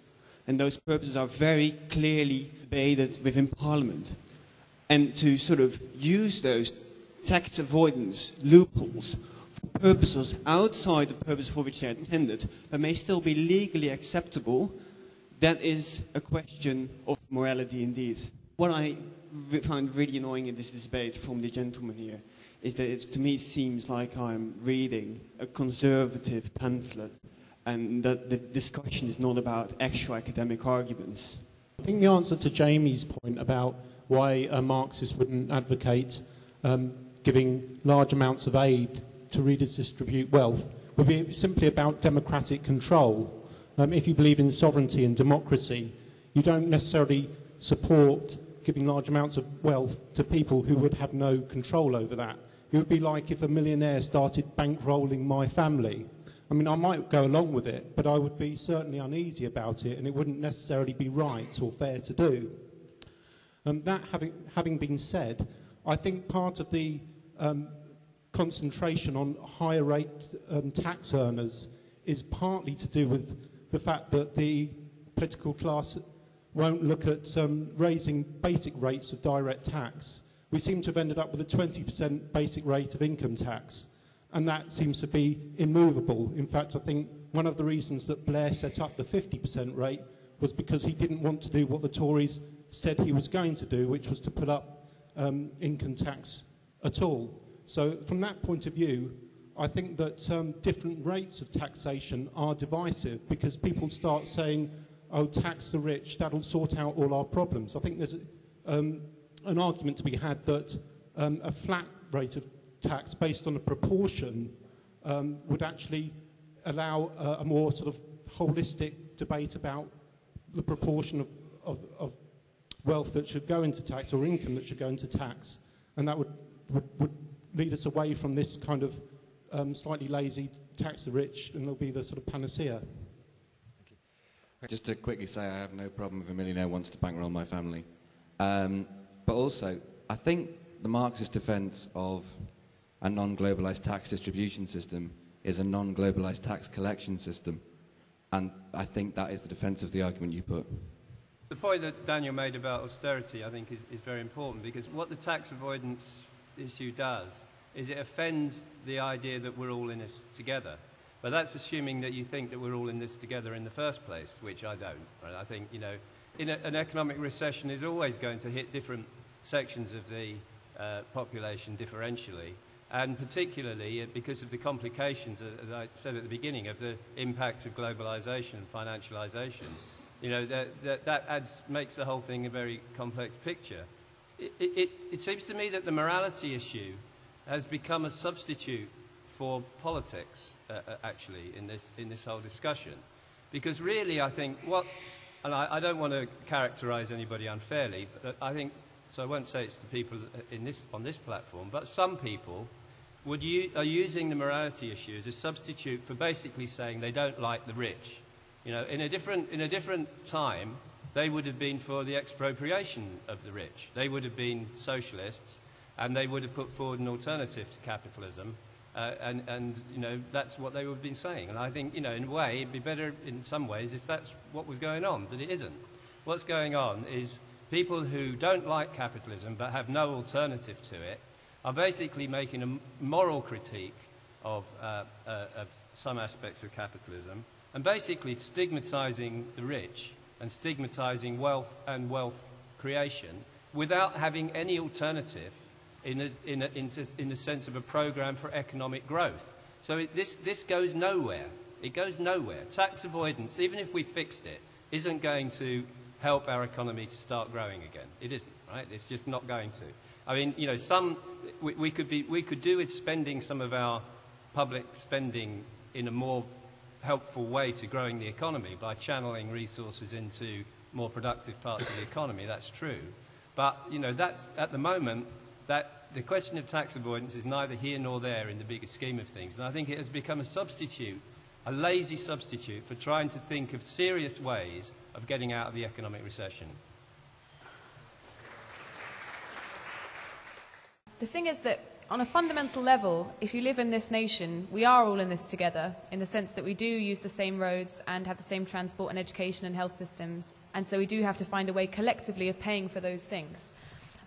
And those purposes are very clearly debated within Parliament. And to sort of use those tax avoidance loopholes for purposes outside the purpose for which they are intended, but may still be legally acceptable, that is a question of morality indeed. What I found really annoying in this debate from the gentleman here is that to me it seems like I'm reading a conservative pamphlet, and that the discussion is not about actual academic arguments. I think the answer to Jamie's point about why a Marxist wouldn't advocate giving large amounts of aid to redistribute wealth would be simply about democratic control. If you believe in sovereignty and democracy, you don't necessarily support giving large amounts of wealth to people who would have no control over that. It would be like if a millionaire started bankrolling my family. I mean, I might go along with it, but I would be certainly uneasy about it, and it wouldn't necessarily be right or fair to do. That having been said, I think part of the concentration on higher rate tax earners is partly to do with the fact that the political class won't look at raising basic rates of direct tax. We seem to have ended up with a 20% basic rate of income tax, and that seems to be immovable. In fact, I think one of the reasons that Blair set up the 50% rate was because he didn't want to do what the Tories said he was going to do, which was to put up income tax at all. So from that point of view, I think that different rates of taxation are divisive, because people start saying, oh, tax the rich, that'll sort out all our problems. I think there's an argument to be had that a flat rate of tax based on a proportion would actually allow a more sort of holistic debate about the proportion of wealth that should go into tax, or income that should go into tax, and that would lead us away from this kind of slightly lazy tax the rich, and there'll be the sort of panacea. Just to quickly say, I have no problem if a millionaire wants to bankroll my family. But also, I think the Marxist defence of a non-globalised tax distribution system is a non-globalised tax collection system. And I think that is the defence of the argument you put. The point that Daniel made about austerity, I think, is very important, because what the tax avoidance issue does is it offends the idea that we're all in this together. But that's assuming that you think that we're all in this together in the first place, which I don't. Right? I think, you know, an economic recession is always going to hit different sections of the population differentially, and particularly because of the complications, as I said at the beginning, of the impact of globalisation and financialisation. You know, that makes the whole thing a very complex picture. It seems to me that the morality issue has become a substitute for politics, actually, in this whole discussion. Because really, I think and I don't want to characterise anybody unfairly, but I think, so I won't say it's the people on this platform, but some people are using the morality issue as a substitute for basically saying they don't like the rich. You know, in a different time, they would have been for the expropriation of the rich. They would have been socialists, and they would have put forward an alternative to capitalism. And you know, that's what they would have been saying. And I think, you know, in a way, it'd be better in some ways if that's what was going on, but it isn't. What's going on is people who don't like capitalism but have no alternative to it are basically making a moral critique of some aspects of capitalism and basically stigmatising the rich and stigmatising wealth and wealth creation without having any alternative in the sense of a programme for economic growth. So this goes nowhere. It goes nowhere. Tax avoidance, even if we fixed it, isn't going to help our economy to start growing again. It isn't, right? It's just not going to. I mean, you know, we could do with spending some of our public spending in a more helpful way to growing the economy by channeling resources into more productive parts of the economy. That's true. But, you know, that's, at the moment, that the question of tax avoidance is neither here nor there in the bigger scheme of things. And I think it has become a substitute, a lazy substitute, for trying to think of serious ways of getting out of the economic recession. The thing is that on a fundamental level, if you live in this nation, we are all in this together, in the sense that we do use the same roads and have the same transport and education and health systems. And so we do have to find a way collectively of paying for those things.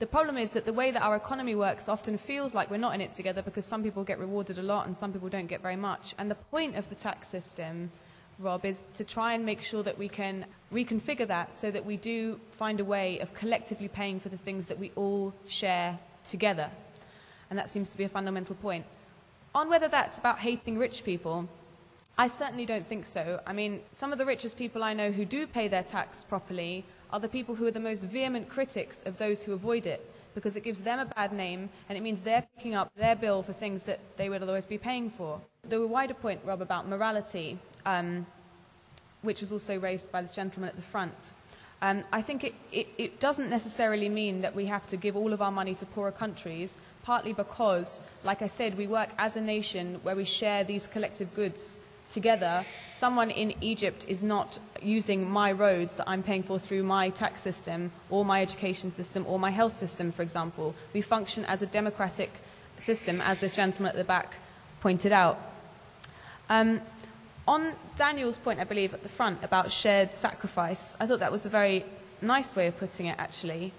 The problem is that the way that our economy works often feels like we're not in it together, because some people get rewarded a lot and some people don't get very much. And the point of the tax system, Rob, is to try and make sure that we can reconfigure that so that we do find a way of collectively paying for the things that we all share together. And that seems to be a fundamental point. On whether that's about hating rich people, I certainly don't think so. I mean, some of the richest people I know who do pay their tax properly are the people who are the most vehement critics of those who avoid it, because it gives them a bad name and it means they're picking up their bill for things that they would otherwise be paying for. The wider point, Rob, about morality, which was also raised by this gentleman at the front, I think it doesn't necessarily mean that we have to give all of our money to poorer countries, partly because, like I said, we work as a nation where we share these collective goods together. Someone in Egypt is not using my roads that I'm paying for through my tax system or my education system or my health system, for example. We function as a democratic system, as this gentleman at the back pointed out. On Daniel's point, I believe, at the front about shared sacrifice, I thought that was a very nice way of putting it, actually.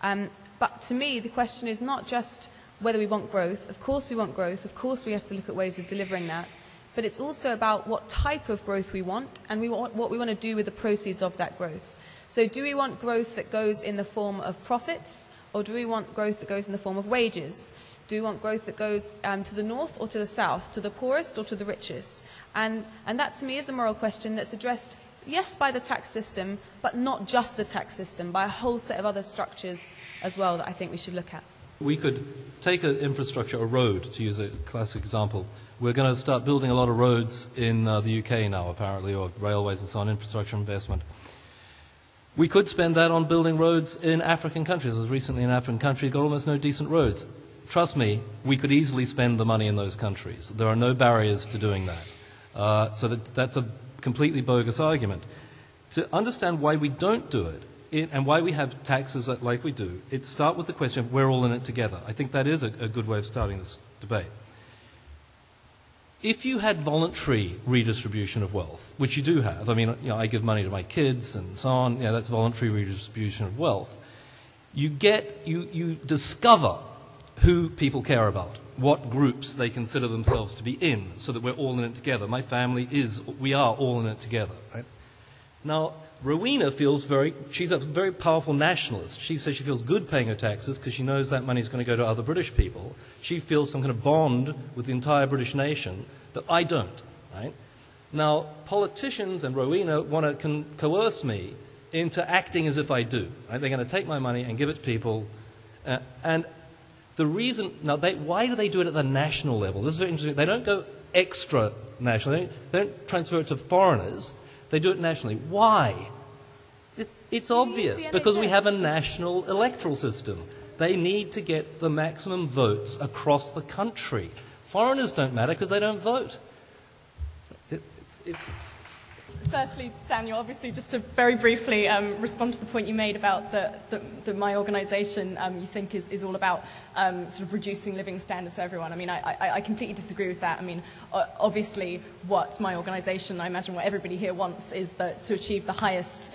But to me, the question is not just whether we want growth. Of course we want growth. Of course we have to look at ways of delivering that. But it's also about what type of growth we want and what we want to do with the proceeds of that growth. So do we want growth that goes in the form of profits, or do we want growth that goes in the form of wages? Do we want growth that goes to the north or to the south, to the poorest or to the richest? And that, to me, is a moral question that's addressed, yes, by the tax system, but not just the tax system, by a whole set of other structures as well that I think we should look at. We could take an infrastructure, a road, to use a classic example. We're going to start building a lot of roads in the UK now, apparently, or railways and so on, infrastructure investment. We could spend that on building roads in African countries. As recently an African country got almost no decent roads. Trust me, we could easily spend the money in those countries. There are no barriers to doing that. So that's a completely bogus argument. To understand why we don't do it, and why we have taxes like we do, it starts with the question of we're all in it together. I think that is a good way of starting this debate. If you had voluntary redistribution of wealth, which you do have, I mean, I give money to my kids and so on, that's voluntary redistribution of wealth, you discover who people care about, what groups they consider themselves to be in, so that we're all in it together. My family we are all in it together, right? Now, Rowenna she's a very powerful nationalist. She says she feels good paying her taxes because she knows that money is going to go to other British people. She feels some kind of bond with the entire British nation that I don't, right? Now, politicians and Rowenna want to coerce me into acting as if I do. Right? They're going to take my money and give it to people. And the reason, why do they do it at the national level? This is very interesting. They don't go extra national. They don't transfer it to foreigners. They do it nationally. Why? It's obvious, because we have a national electoral system. They need to get the maximum votes across the country. Foreigners don't matter because they don't vote. Firstly, Daniel, obviously, just to very briefly respond to the point you made about that my organisation you think is all about sort of reducing living standards for everyone. I mean, I completely disagree with that. I mean, obviously, what my organisation, I imagine what everybody here wants, is to achieve the highest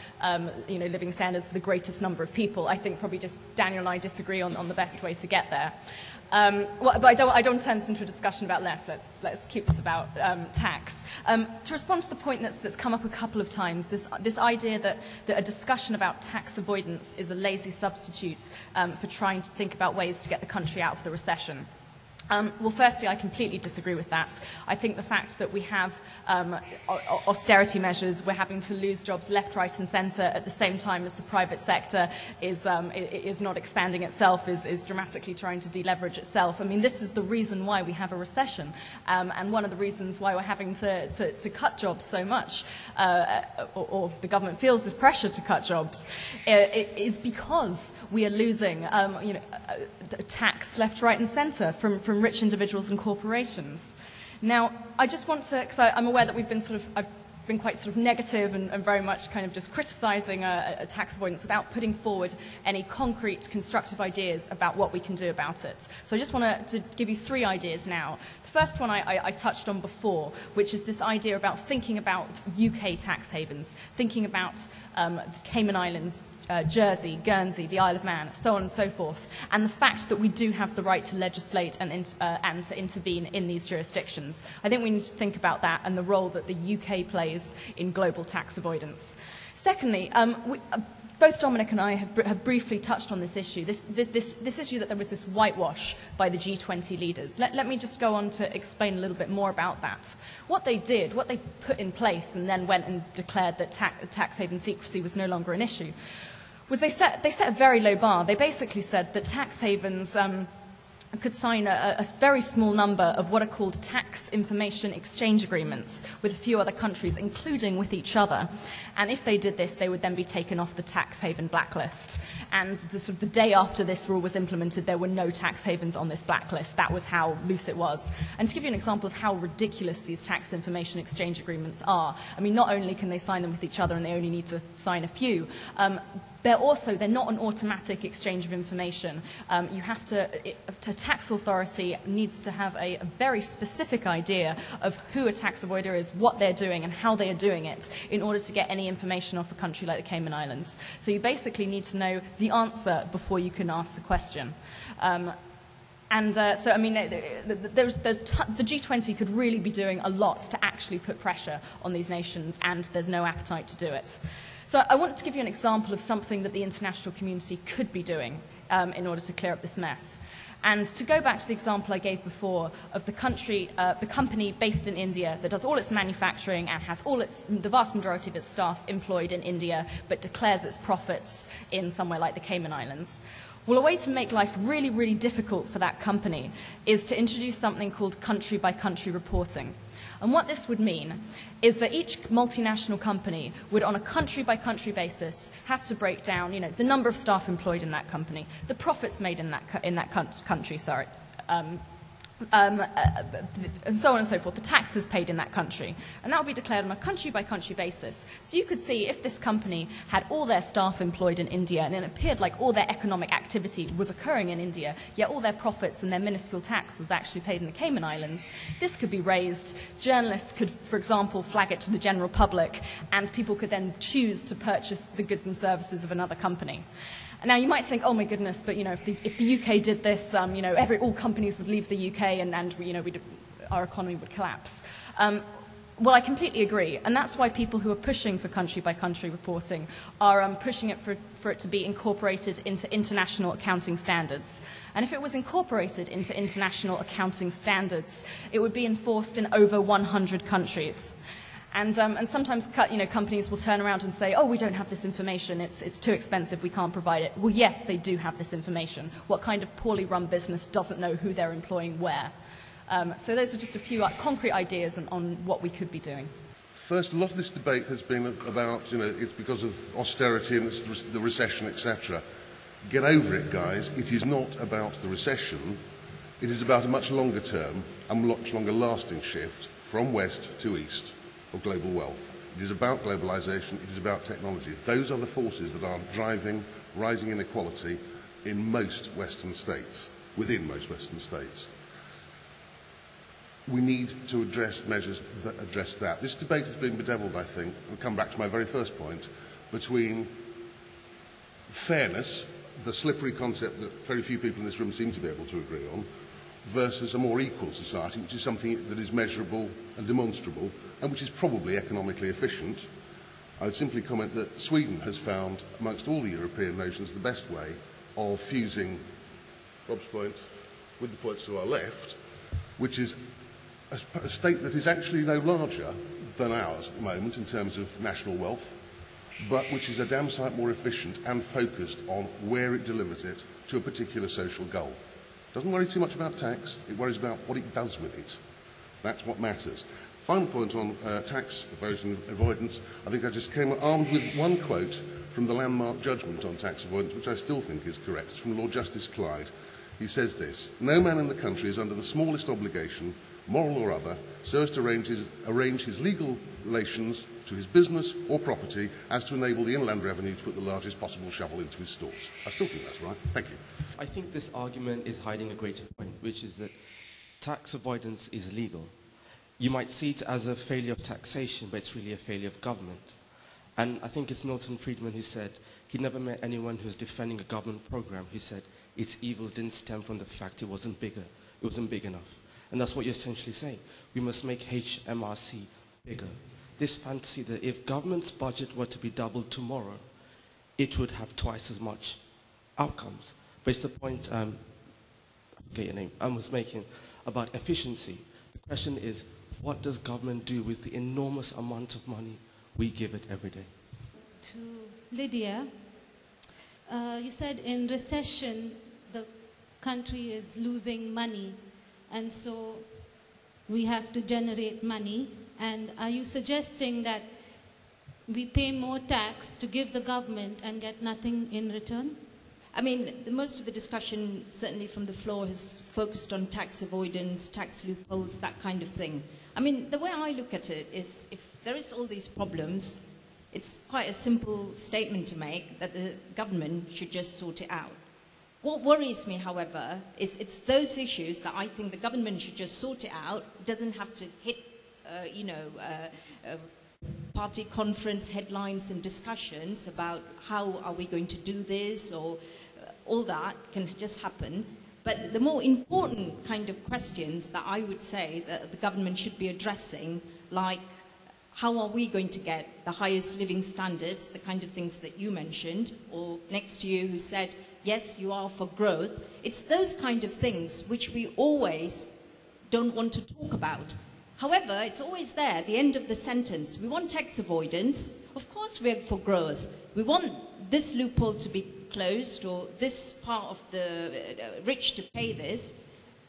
living standards for the greatest number of people. I think probably just Daniel and I disagree on the best way to get there. But I don't turn this into a discussion about left. Let's keep this about tax. To respond to the point that's come up a couple of times, this idea that a discussion about tax avoidance is a lazy substitute for trying to think about ways to get the country out of the recession. Well, firstly, I completely disagree with that. I think the fact that we have austerity measures, we're having to lose jobs left, right and centre at the same time as the private sector is not expanding itself, is dramatically trying to deleverage itself. I mean, this is the reason why we have a recession, and one of the reasons why we're having to cut jobs so much, or the government feels this pressure to cut jobs, is because we are losing tax left, right and centre from rich individuals and corporations. Now, I just want to, because I'm aware that I've been quite sort of negative and very much kind of just criticising a tax avoidance without putting forward any concrete, constructive ideas about what we can do about it. So I just want to give you 3 ideas now. The first one I touched on before, which is this idea about thinking about UK tax havens, thinking about the Cayman Islands, Jersey, Guernsey, the Isle of Man, so on and so forth, and the fact that we do have the right to legislate and to intervene in these jurisdictions. I think we need to think about that and the role that the UK plays in global tax avoidance. Secondly, both Dominic and I have briefly touched on this issue, this issue that there was this whitewash by the G20 leaders. Let me just go on to explain a little bit more about that. What they put in place and then went and declared that tax haven secrecy was no longer an issue, was they set a very low bar. They basically said that tax havens could sign a very small number of what are called tax information exchange agreements with a few other countries, including with each other. And if they did this, they would then be taken off the tax haven blacklist. And the day after this rule was implemented, there were no tax havens on this blacklist. That was how loose it was. And to give you an example of how ridiculous these tax information exchange agreements are, I mean, not only can they sign them with each other and they only need to sign a few, they're not an automatic exchange of information. You have a tax authority needs to have a very specific idea of who a tax avoider is, what they're doing, and how they are doing it in order to get any information off a country like the Cayman Islands. So you basically need to know the answer before you can ask the question. So, I mean, the G20 could really be doing a lot to actually put pressure on these nations, and there's no appetite to do it. So I want to give you an example of something that the international community could be doing in order to clear up this mess. And to go back to the example I gave before of the company based in India that does all its manufacturing and has the vast majority of its staff employed in India, but declares its profits in somewhere like the Cayman Islands. Well, a way to make life really, really difficult for that company is to introduce something called country-by-country reporting. And what this would mean is that each multinational company would, on a country-by-country basis, have to break down, the number of staff employed in that company, the profits made in that country, and so on and so forth, the taxes paid in that country. And that will be declared on a country-by-country basis. So you could see if this company had all their staff employed in India and it appeared like all their economic activity was occurring in India, yet all their profits and their minuscule tax was actually paid in the Cayman Islands, this could be raised. Journalists could, for example, flag it to the general public, and people could then choose to purchase the goods and services of another company. Now, you might think, oh my goodness, but if the UK did this, all companies would leave the UK and our economy would collapse. Well, I completely agree, and that's why people who are pushing for country-by-country reporting are pushing it for it to be incorporated into international accounting standards. And if it was incorporated into international accounting standards, it would be enforced in over 100 countries. And sometimes companies will turn around and say, oh, we don't have this information, it's too expensive, we can't provide it. Well, yes, they do have this information. What kind of poorly run business doesn't know who they're employing where? So those are just a few concrete ideas on what we could be doing. First, a lot of this debate has been about, it's because of austerity and it's the recession, etc. Get over it, guys. It is not about the recession. It is about a much longer term and much longer lasting shift from west to east of global wealth. It is about globalisation, it is about technology. Those are the forces that are driving rising inequality in most Western states, within most Western states. We need to address measures that address that. This debate has been bedevilled, I think, and come back to my very first point, between fairness, the slippery concept that very few people in this room seem to be able to agree on, versus a more equal society, which is something that is measurable and demonstrable, and which is probably economically efficient. I would simply comment that Sweden has found, amongst all the European nations, the best way of fusing Rob's point with the points to our left, which is a state that is actually no larger than ours at the moment in terms of national wealth, but which is a damn sight more efficient and focused on where it delivers it to a particular social goal. Doesn't worry too much about tax, it worries about what it does with it. That's what matters. Final point on tax evasion avoidance. I think I just came armed with one quote from the landmark judgment on tax avoidance, which I still think is correct. It's from Lord Justice Clyde. He says this: "No man in the country is under the smallest obligation, moral or other, so as to arrange his legal relations to his business or property as to enable the Inland Revenue to put the largest possible shovel into his stores." I still think that's right. Thank you. I think this argument is hiding a greater point, which is that tax avoidance is illegal. You might see it as a failure of taxation, but it's really a failure of government. And I think it's Milton Friedman who said he never met anyone who was defending a government program who said its evils didn't stem from the fact it wasn't big enough. And that's what you're essentially saying. We must make HMRC bigger. This fantasy that if government's budget were to be doubled tomorrow, it would have twice as much outcomes. But it's the point I forget your name, I was making about efficiency. The question is, what does government do with the enormous amount of money we give it every day? To Lydia, you said in recession the country is losing money, and so we have to generate money. And are you suggesting that we pay more tax to give the government and get nothing in return? I mean, most of the discussion, certainly from the floor, has focused on tax avoidance, tax loopholes, that kind of thing. I mean, the way I look at it is, if there is all these problems, it's quite a simple statement to make that the government should just sort it out. What worries me, however, is it's those issues that I think the government should just sort it out. It doesn't have to hit, party conference headlines and discussions about how are we going to do this, or all that can just happen. But the more important kind of questions that I would say that the government should be addressing, like how are we going to get the highest living standards, the kind of things that you mentioned, or next to you who said, yes, you are for growth. It's those kind of things which we always don't want to talk about. However, it's always there at the end of the sentence. We want tax avoidance. Of course we're for growth. We want this loophole to be closed, or this part of the rich to pay this.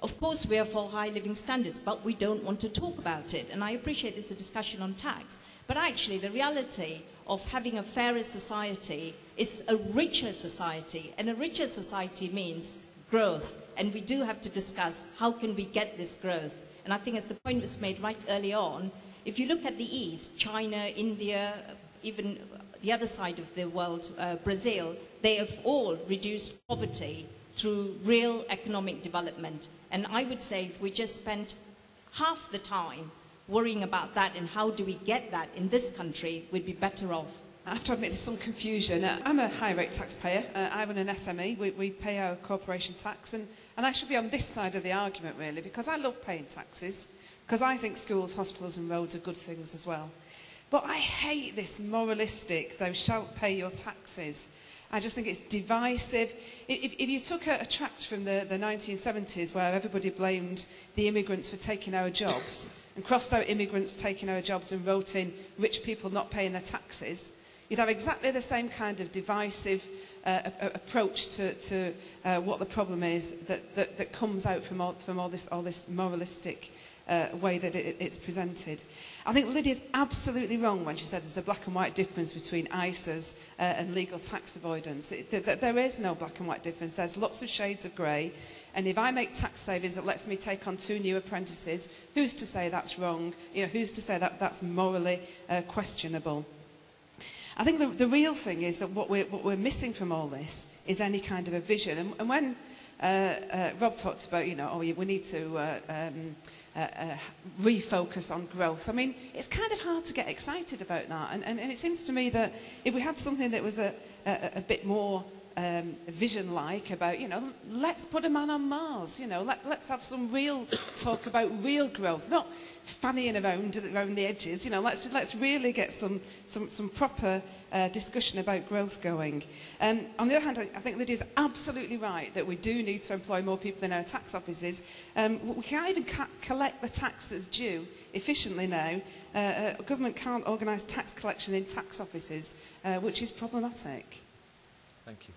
Of course we are for high living standards, but we don't want to talk about it. And I appreciate this is a discussion on tax. But actually the reality of having a fairer society is a richer society. And a richer society means growth. And we do have to discuss how can we get this growth. And I think as the point was made right early on, if you look at the East, China, India, even the other side of the world, Brazil, they have all reduced poverty through real economic development. And I would say if we just spent half the time worrying about that and how do we get that in this country, we'd be better off. I have to admit there's some confusion. I'm a high rate taxpayer. I run an SME. We pay our corporation tax. And I should be on this side of the argument, really, because I love paying taxes, because I think schools, hospitals and roads are good things as well. But I hate this moralistic, thou shalt pay your taxes. I just think it's divisive. If you took a tract from the 1970s where everybody blamed the immigrants for taking our jobs and crossed out immigrants taking our jobs and wrote in rich people not paying their taxes, you'd have exactly the same kind of divisive approach to what the problem is that comes out from all this moralistic way that it's presented. I think Lydia's absolutely wrong when she said there's a black and white difference between ISAs and legal tax avoidance. There is no black and white difference. There's lots of shades of grey. And if I make tax savings that lets me take on 2 new apprentices, who's to say that's wrong? You know, who's to say that that's morally questionable? I think the real thing is that what we're missing from all this is any kind of a vision. And when Rob talked about, you know, we need to refocus on growth. I mean, it's kind of hard to get excited about that. And it seems to me that if we had something that was a bit more vision-like about, you know, let's put a man on Mars, you know, let's have some real talk about real growth, not fannying around the edges, you know, let's really get some proper discussion about growth going. On the other hand, I think Lydia's absolutely right that we do need to employ more people in our tax offices. We can't even collect the tax that's due efficiently now. Government can't organise tax collection in tax offices, which is problematic. Thank you.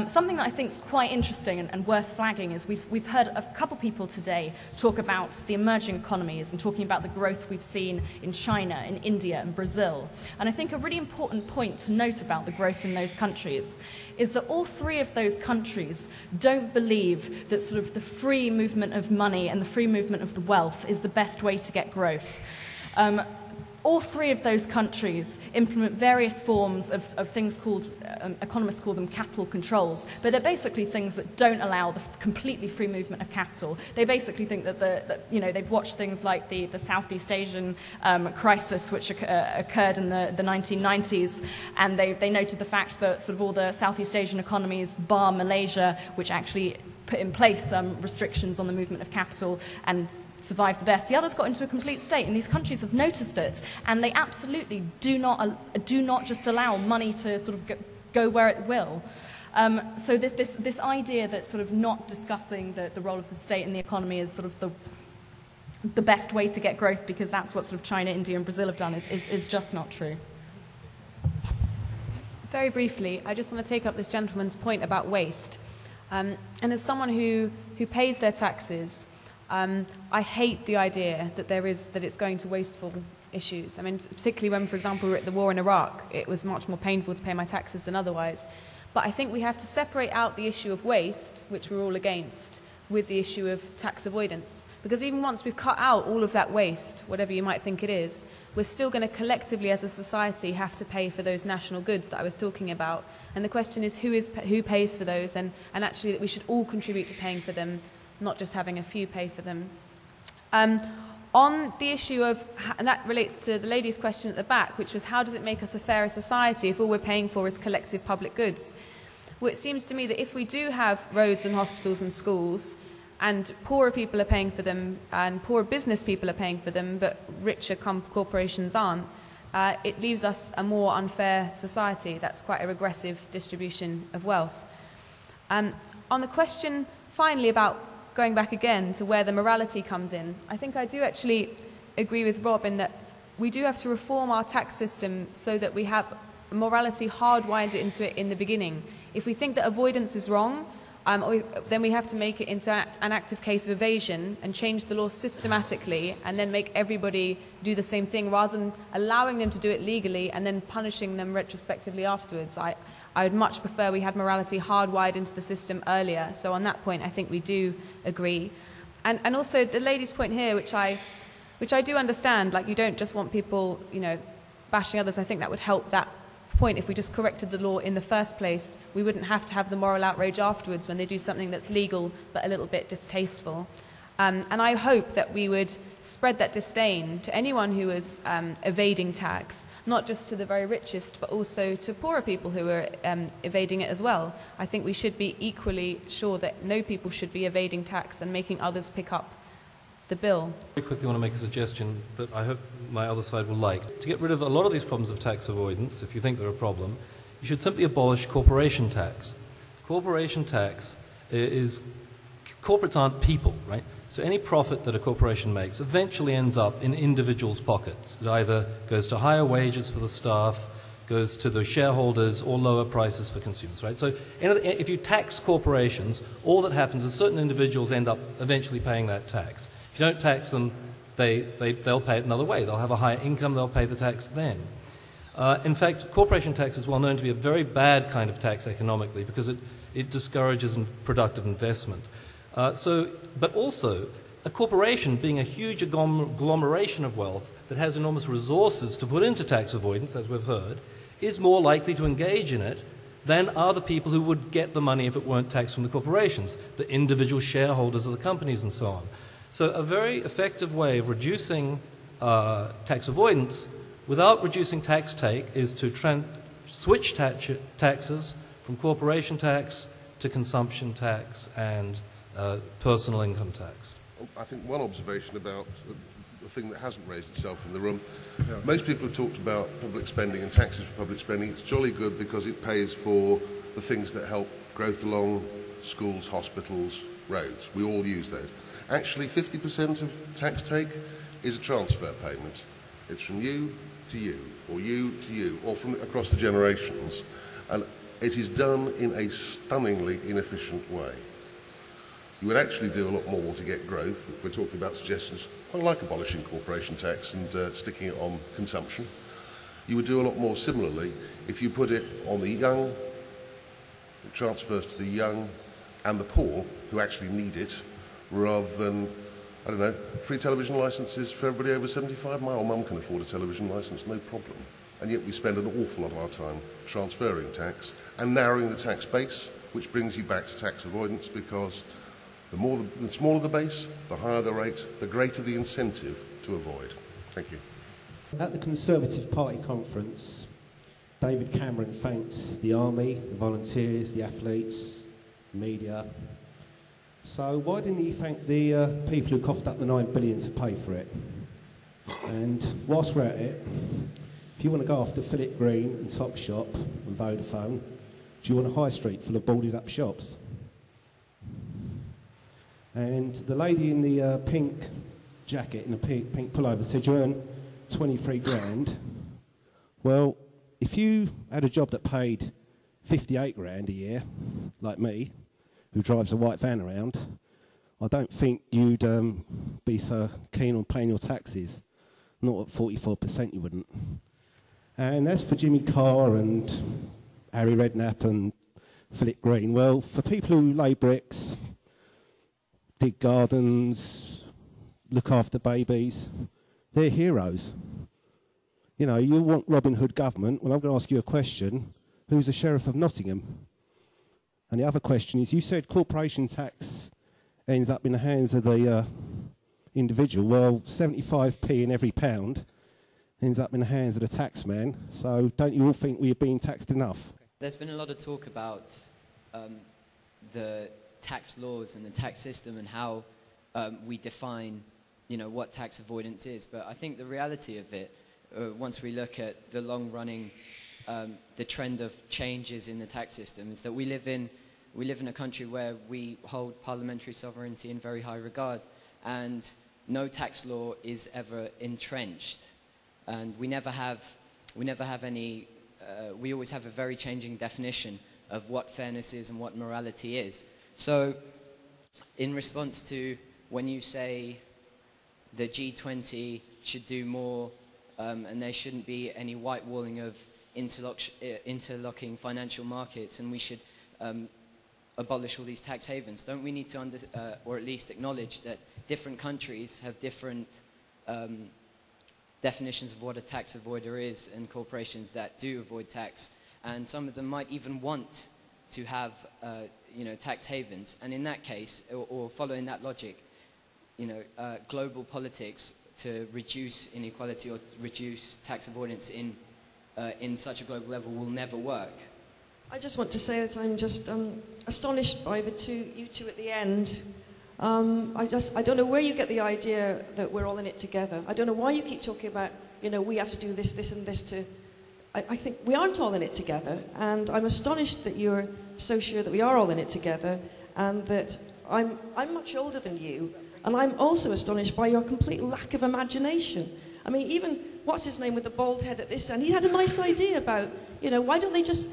Something that I think is quite interesting and worth flagging is we've heard a couple people today talk about the emerging economies and talking about the growth we've seen in China, in India and Brazil. And I think a really important point to note about the growth in those countries is that all 3 of those countries don't believe that sort of the free movement of money and the free movement of the wealth is the best way to get growth. All 3 of those countries implement various forms of things called, economists call them capital controls, but they're basically things that don't allow the completely free movement of capital. They basically think that you know, they've watched things like the Southeast Asian crisis, which occurred in the 1990s, and they noted the fact that sort of all the Southeast Asian economies, bar Malaysia, which actually put in place some restrictions on the movement of capital and survived the best. The others got into a complete state, and these countries have noticed it, and they absolutely do not just allow money to sort of go where it will. So this idea that sort of not discussing the role of the state in the economy is sort of the best way to get growth, because that's what sort of China, India and Brazil have done, is just not true. Very briefly, I just want to take up this gentleman's point about waste. And as someone who pays their taxes, I hate the idea that it's going to wasteful issues. I mean, particularly when, for example, we were at the war in Iraq, it was much more painful to pay my taxes than otherwise. But I think we have to separate out the issue of waste, which we're all against, with the issue of tax avoidance. Because even once we've cut out all of that waste, whatever you might think it is, we're still going to collectively as a society have to pay for those national goods that I was talking about. And the question is who pays for those, and actually that we should all contribute to paying for them, not just having a few pay for them. On the issue of, and that relates to the lady's question at the back, which was how does it make us a fairer society if all we're paying for is collective public goods? Well, it seems to me that if we do have roads and hospitals and schools, and poorer people are paying for them, and poorer business people are paying for them, but richer corporations aren't, it leaves us a more unfair society. That's quite a regressive distribution of wealth. On the question, finally, about going back again to where the morality comes in, I think I do actually agree with Rob in that we do have to reform our tax system so that we have morality hardwired into it in the beginning. If we think that avoidance is wrong, then we have to make it into an active case of evasion and change the law systematically and then make everybody do the same thing rather than allowing them to do it legally and then punishing them retrospectively afterwards. I would much prefer we had morality hardwired into the system earlier. So on that point, I think we do agree. And also the lady's point here, which I do understand, like you don't just want people, bashing others. I think that would help that point if we just corrected the law in the first place. We wouldn't have to have the moral outrage afterwards when they do something that's legal but a little bit distasteful. And I hope that we would spread that disdain to anyone who is evading tax, not just to the very richest, but also to poorer people who are evading it as well. I think we should be equally sure that no people should be evading tax and making others pick up the bill. I very quickly want to make a suggestion that I hope my other side will like. To get rid of a lot of these problems of tax avoidance, if you think they're a problem, you should simply abolish corporation tax. Corporation tax is... Corporates aren't people, right? So any profit that a corporation makes eventually ends up in individuals' pockets. It either goes to higher wages for the staff, goes to the shareholders, or lower prices for consumers, right? So if you tax corporations, all that happens is certain individuals end up eventually paying that tax. If you don't tax them, they'll pay it another way. They'll have a higher income, they'll pay the tax then. In fact, corporation tax is well known to be a very bad kind of tax economically because it discourages productive investment. But also, a corporation being a huge agglomeration of wealth that has enormous resources to put into tax avoidance, as we've heard, is more likely to engage in it than are the people who would get the money if it weren't taxed from the corporations, the individual shareholders of the companies and so on. So a very effective way of reducing tax avoidance without reducing tax take is to switch taxes from corporation tax to consumption tax and personal income tax. I think one observation about the thing that hasn't raised itself in the room, most people have talked about public spending and taxes for public spending. It's jolly good because it pays for the things that help growth along schools, hospitals, roads. We all use those. Actually, 50% of tax take is a transfer payment. It's from you to you, or you to you, or from across the generations. And it is done in a stunningly inefficient way. You would actually do a lot more to get growth. If we're talking about suggestions, I like abolishing corporation tax and sticking it on consumption. You would do a lot more similarly if you put it on the young, it transfers to the young and the poor who actually need it, rather than, I don't know, free television licences for everybody over 75. My old mum can afford a television licence, no problem. And yet we spend an awful lot of our time transferring tax and narrowing the tax base, which brings you back to tax avoidance, because the smaller the base, the higher the rate, the greater the incentive to avoid. Thank you. At the Conservative Party conference, David Cameron thanked the army, the volunteers, the athletes, the media. So why didn't he thank the people who coughed up the $9 billion to pay for it? And whilst we're at it, if you want to go after Philip Green and Topshop and Vodafone, do you want a high street full of boarded up shops? And the lady in the pink jacket and the pink pullover said, you earn 23 grand. Well, if you had a job that paid 58 grand a year, like me, who drives a white van around, I don't think you'd be so keen on paying your taxes. Not at 44%, you wouldn't. And as for Jimmy Carr and Harry Redknapp and Philip Green, well, for people who lay bricks, dig gardens, look after babies, they're heroes. You know, you want Robin Hood government, well, I'm going to ask you a question. Who's the Sheriff of Nottingham? And the other question is, you said corporation tax ends up in the hands of the individual. Well, 75p in every pound ends up in the hands of the taxman. So don't you all think we're being taxed enough? There's been a lot of talk about the tax laws and the tax system and how we define, what tax avoidance is. But I think the reality of it, once we look at the long-running, the trend of changes in the tax system, is that we live in a country where we hold parliamentary sovereignty in very high regard, and no tax law is ever entrenched, and we never have any. We always have a very changing definition of what fairness is and what morality is. So, in response to when you say the G20 should do more and there shouldn't be any whitewalling of interlocking financial markets, and we should abolish all these tax havens. Don't we need to or at least acknowledge that different countries have different definitions of what a tax avoider is, and corporations that do avoid tax, and some of them might even want to have tax havens, and in that case, or following that logic, global politics to reduce inequality or reduce tax avoidance in such a global level will never work. I just want to say that I'm just astonished by you two at the end. I don't know where you get the idea that we're all in it together. I don't know why you keep talking about, we have to do this, this and this to... I think we aren't all in it together, and I'm astonished that you're so sure that we are all in it together, and that I'm much older than you, and I'm also astonished by your complete lack of imagination. I mean, even, what's his name with the bald head at this end, he had a nice idea about, why don't they just,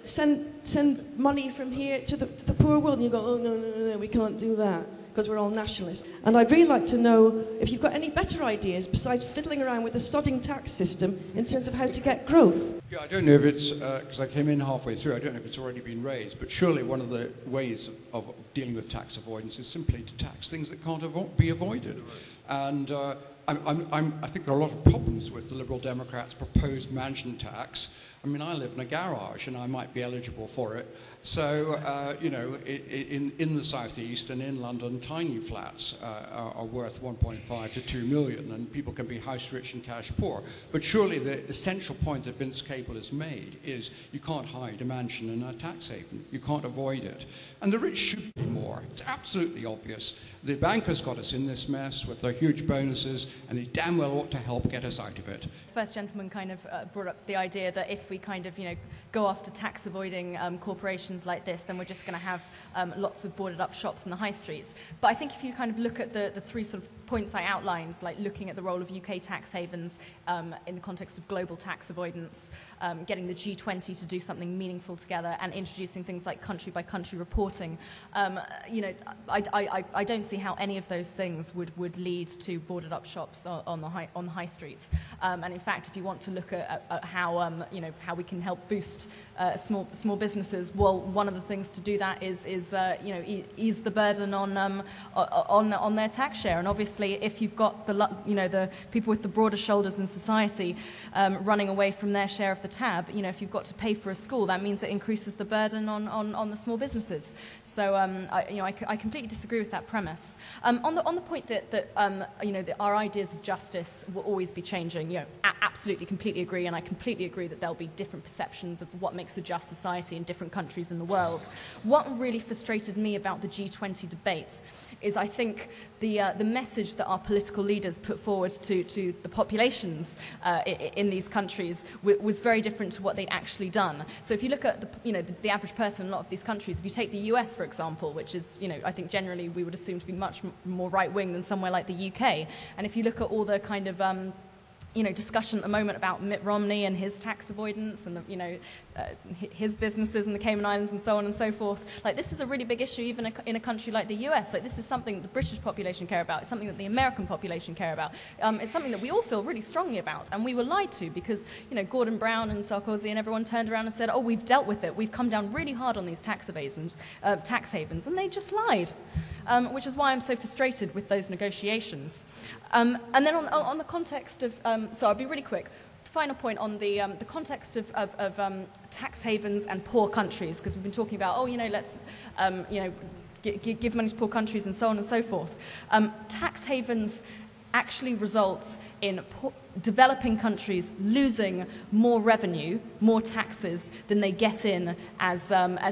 send money from here to the poor world, and you go, oh, no, we can't do that, because we're all nationalists. And I'd really like to know if you've got any better ideas besides fiddling around with the sodding tax system in terms of how to get growth. Yeah, I don't know if it's, because I came in halfway through, I don't know if it's already been raised, but surely one of the ways of dealing with tax avoidance is simply to tax things that can't be avoided. And I think there are a lot of problems with the Liberal Democrats' proposed mansion tax. I mean, I live in a garage and I might be eligible for it. So, in the southeast and in London, tiny flats are worth 1.5 to 2 million, and people can be house rich and cash poor. But surely the essential point that Vince Cable has made is you can't hide a mansion in a tax haven. You can't avoid it. And the rich should pay more. It's absolutely obvious. The bankers got us in this mess with their huge bonuses, and they damn well ought to help get us out of it. First gentleman kind of brought up the idea that if we kind of, go after tax avoiding corporations like this, then we're just going to have lots of boarded up shops in the high streets. But I think if you kind of look at the three sort of points I outlined, like looking at the role of UK tax havens in the context of global tax avoidance, getting the G20 to do something meaningful together, and introducing things like country-by-country reporting, I don't see how any of those things would lead to boarded up shops on the high streets. And in fact, if you want to look at how we can help boost small businesses, well, one of the things to do that is ease the burden on their tax share. And obviously, if you've got the people with the broader shoulders in society running away from their share of the tab, if you've got to pay for a school, that means it increases the burden on the small businesses. So I completely disagree with that premise. On the point that our ideas of justice will always be changing, absolutely, completely agree, and I completely agree that there'll be different perceptions of what makes a just society in different countries in the world. What really frustrated me about the G20 debate is, I think, the message that our political leaders put forward to the populations in these countries was very different to what they'd actually done. So if you look at the average person in a lot of these countries, if you take the US, for example, which is, I think generally we would assume to be much more right-wing than somewhere like the UK, and if you look at all the kind of discussion at the moment about Mitt Romney and his tax avoidance and his businesses in the Cayman Islands and so on and so forth. Like, this is a really big issue even in a country like the US. Like, this is something the British population care about. It's something that the American population care about. It's something that we all feel really strongly about, and we were lied to because Gordon Brown and Sarkozy and everyone turned around and said, oh, we've dealt with it. We've come down really hard on these tax havens, and they just lied, which is why I'm so frustrated with those negotiations. And then on the context of, so I'll be really quick. Final point on the context of tax havens and poor countries, because we've been talking about, let's give money to poor countries and so on and so forth. Tax havens actually results in developing countries losing more revenue, more taxes than they get in as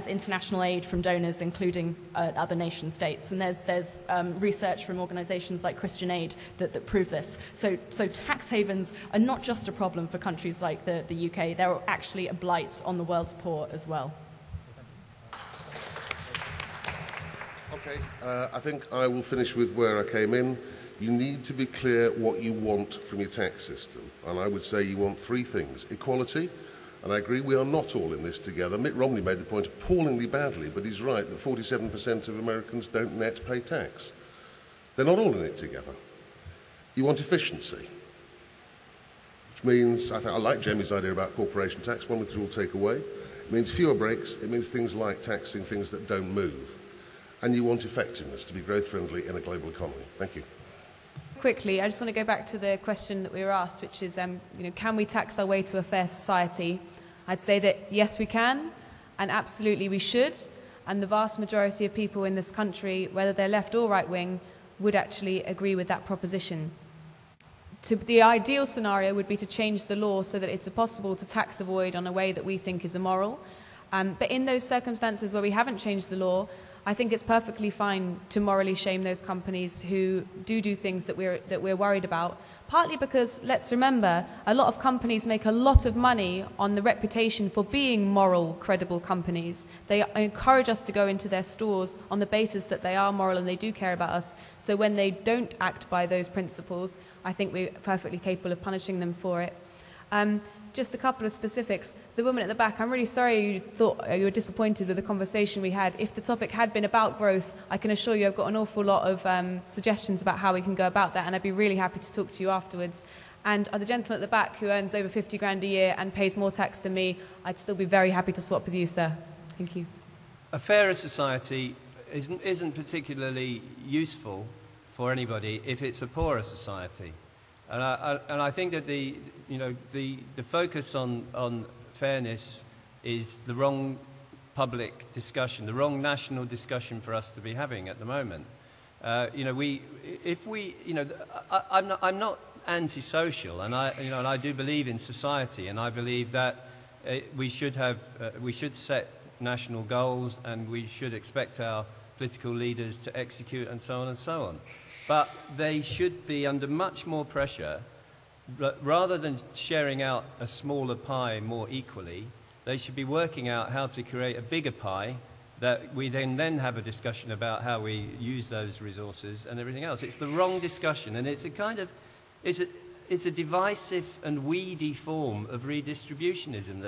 international aid from donors, including other nation states. And there's research from organisations like Christian Aid that prove this. So tax havens are not just a problem for countries like the UK, they're actually a blight on the world's poor as well. Okay, I think I will finish with where I came in. You need to be clear what you want from your tax system. And I would say you want three things. Equality, and I agree we are not all in this together. Mitt Romney made the point appallingly badly, but he's right that 47% of Americans don't net pay tax. They're not all in it together. You want efficiency, which which means, I like Jamie's idea about corporation tax, one we could all take away. It means fewer breaks. It means things like taxing things that don't move. And you want effectiveness to be growth-friendly in a global economy. Thank you. Quickly, I just want to go back to the question that we were asked, which is, can we tax our way to a fair society? I'd say that yes, we can, and absolutely we should. And the vast majority of people in this country, whether they're left or right-wing, would actually agree with that proposition. The ideal scenario would be to change the law so that it's possible to tax avoid on a way that we think is immoral. But in those circumstances where we haven't changed the law, I think it's perfectly fine to morally shame those companies who do things that we're worried about. Partly because, let's remember, a lot of companies make a lot of money on the reputation for being moral, credible companies. They encourage us to go into their stores on the basis that they are moral and they do care about us. So when they don't act by those principles, I think we're perfectly capable of punishing them for it. Just a couple of specifics. The woman at the back, I'm really sorry you thought you were disappointed with the conversation we had. If the topic had been about growth, I can assure you I've got an awful lot of suggestions about how we can go about that, and I'd be really happy to talk to you afterwards. And the gentleman at the back who earns over 50 grand a year and pays more tax than me, I'd still be very happy to swap with you, sir. Thank you. A fairer society isn't particularly useful for anybody if it's a poorer society. And I think that the focus on fairness is the wrong public discussion, the wrong national discussion for us to be having at the moment. I'm not antisocial, and I do believe in society, and I believe that we should set national goals, and we should expect our political leaders to execute, and so on and so on. But they should be under much more pressure. Rather than sharing out a smaller pie more equally, they should be working out how to create a bigger pie that we then have a discussion about how we use those resources and everything else. It's the wrong discussion, and it's a divisive and weedy form of redistributionism.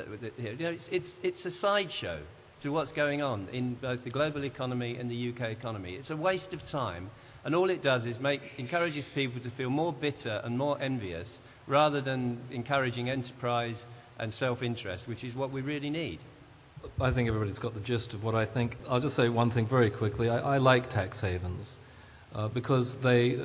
It's a sideshow to what's going on in both the global economy and the UK economy. It's a waste of time. And all it does is encourages people to feel more bitter and more envious rather than encouraging enterprise and self-interest, which is what we really need. I think everybody's got the gist of what I think. I'll just say one thing very quickly. I like tax havens because they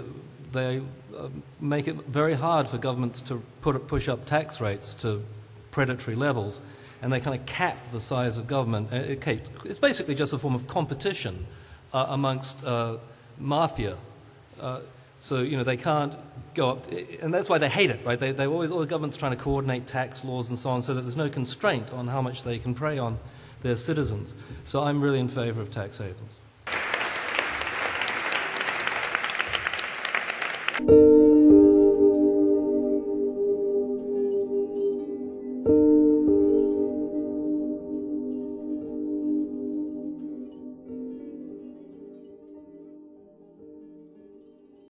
make it very hard for governments to push up tax rates to predatory levels, and they kind of cap the size of government. It's basically just a form of competition amongst mafia. So they can't go up, and that's why they hate it, right? They always, all the government's trying to coordinate tax laws and so on, so that there's no constraint on how much they can prey on their citizens. So I'm really in favour of tax havens.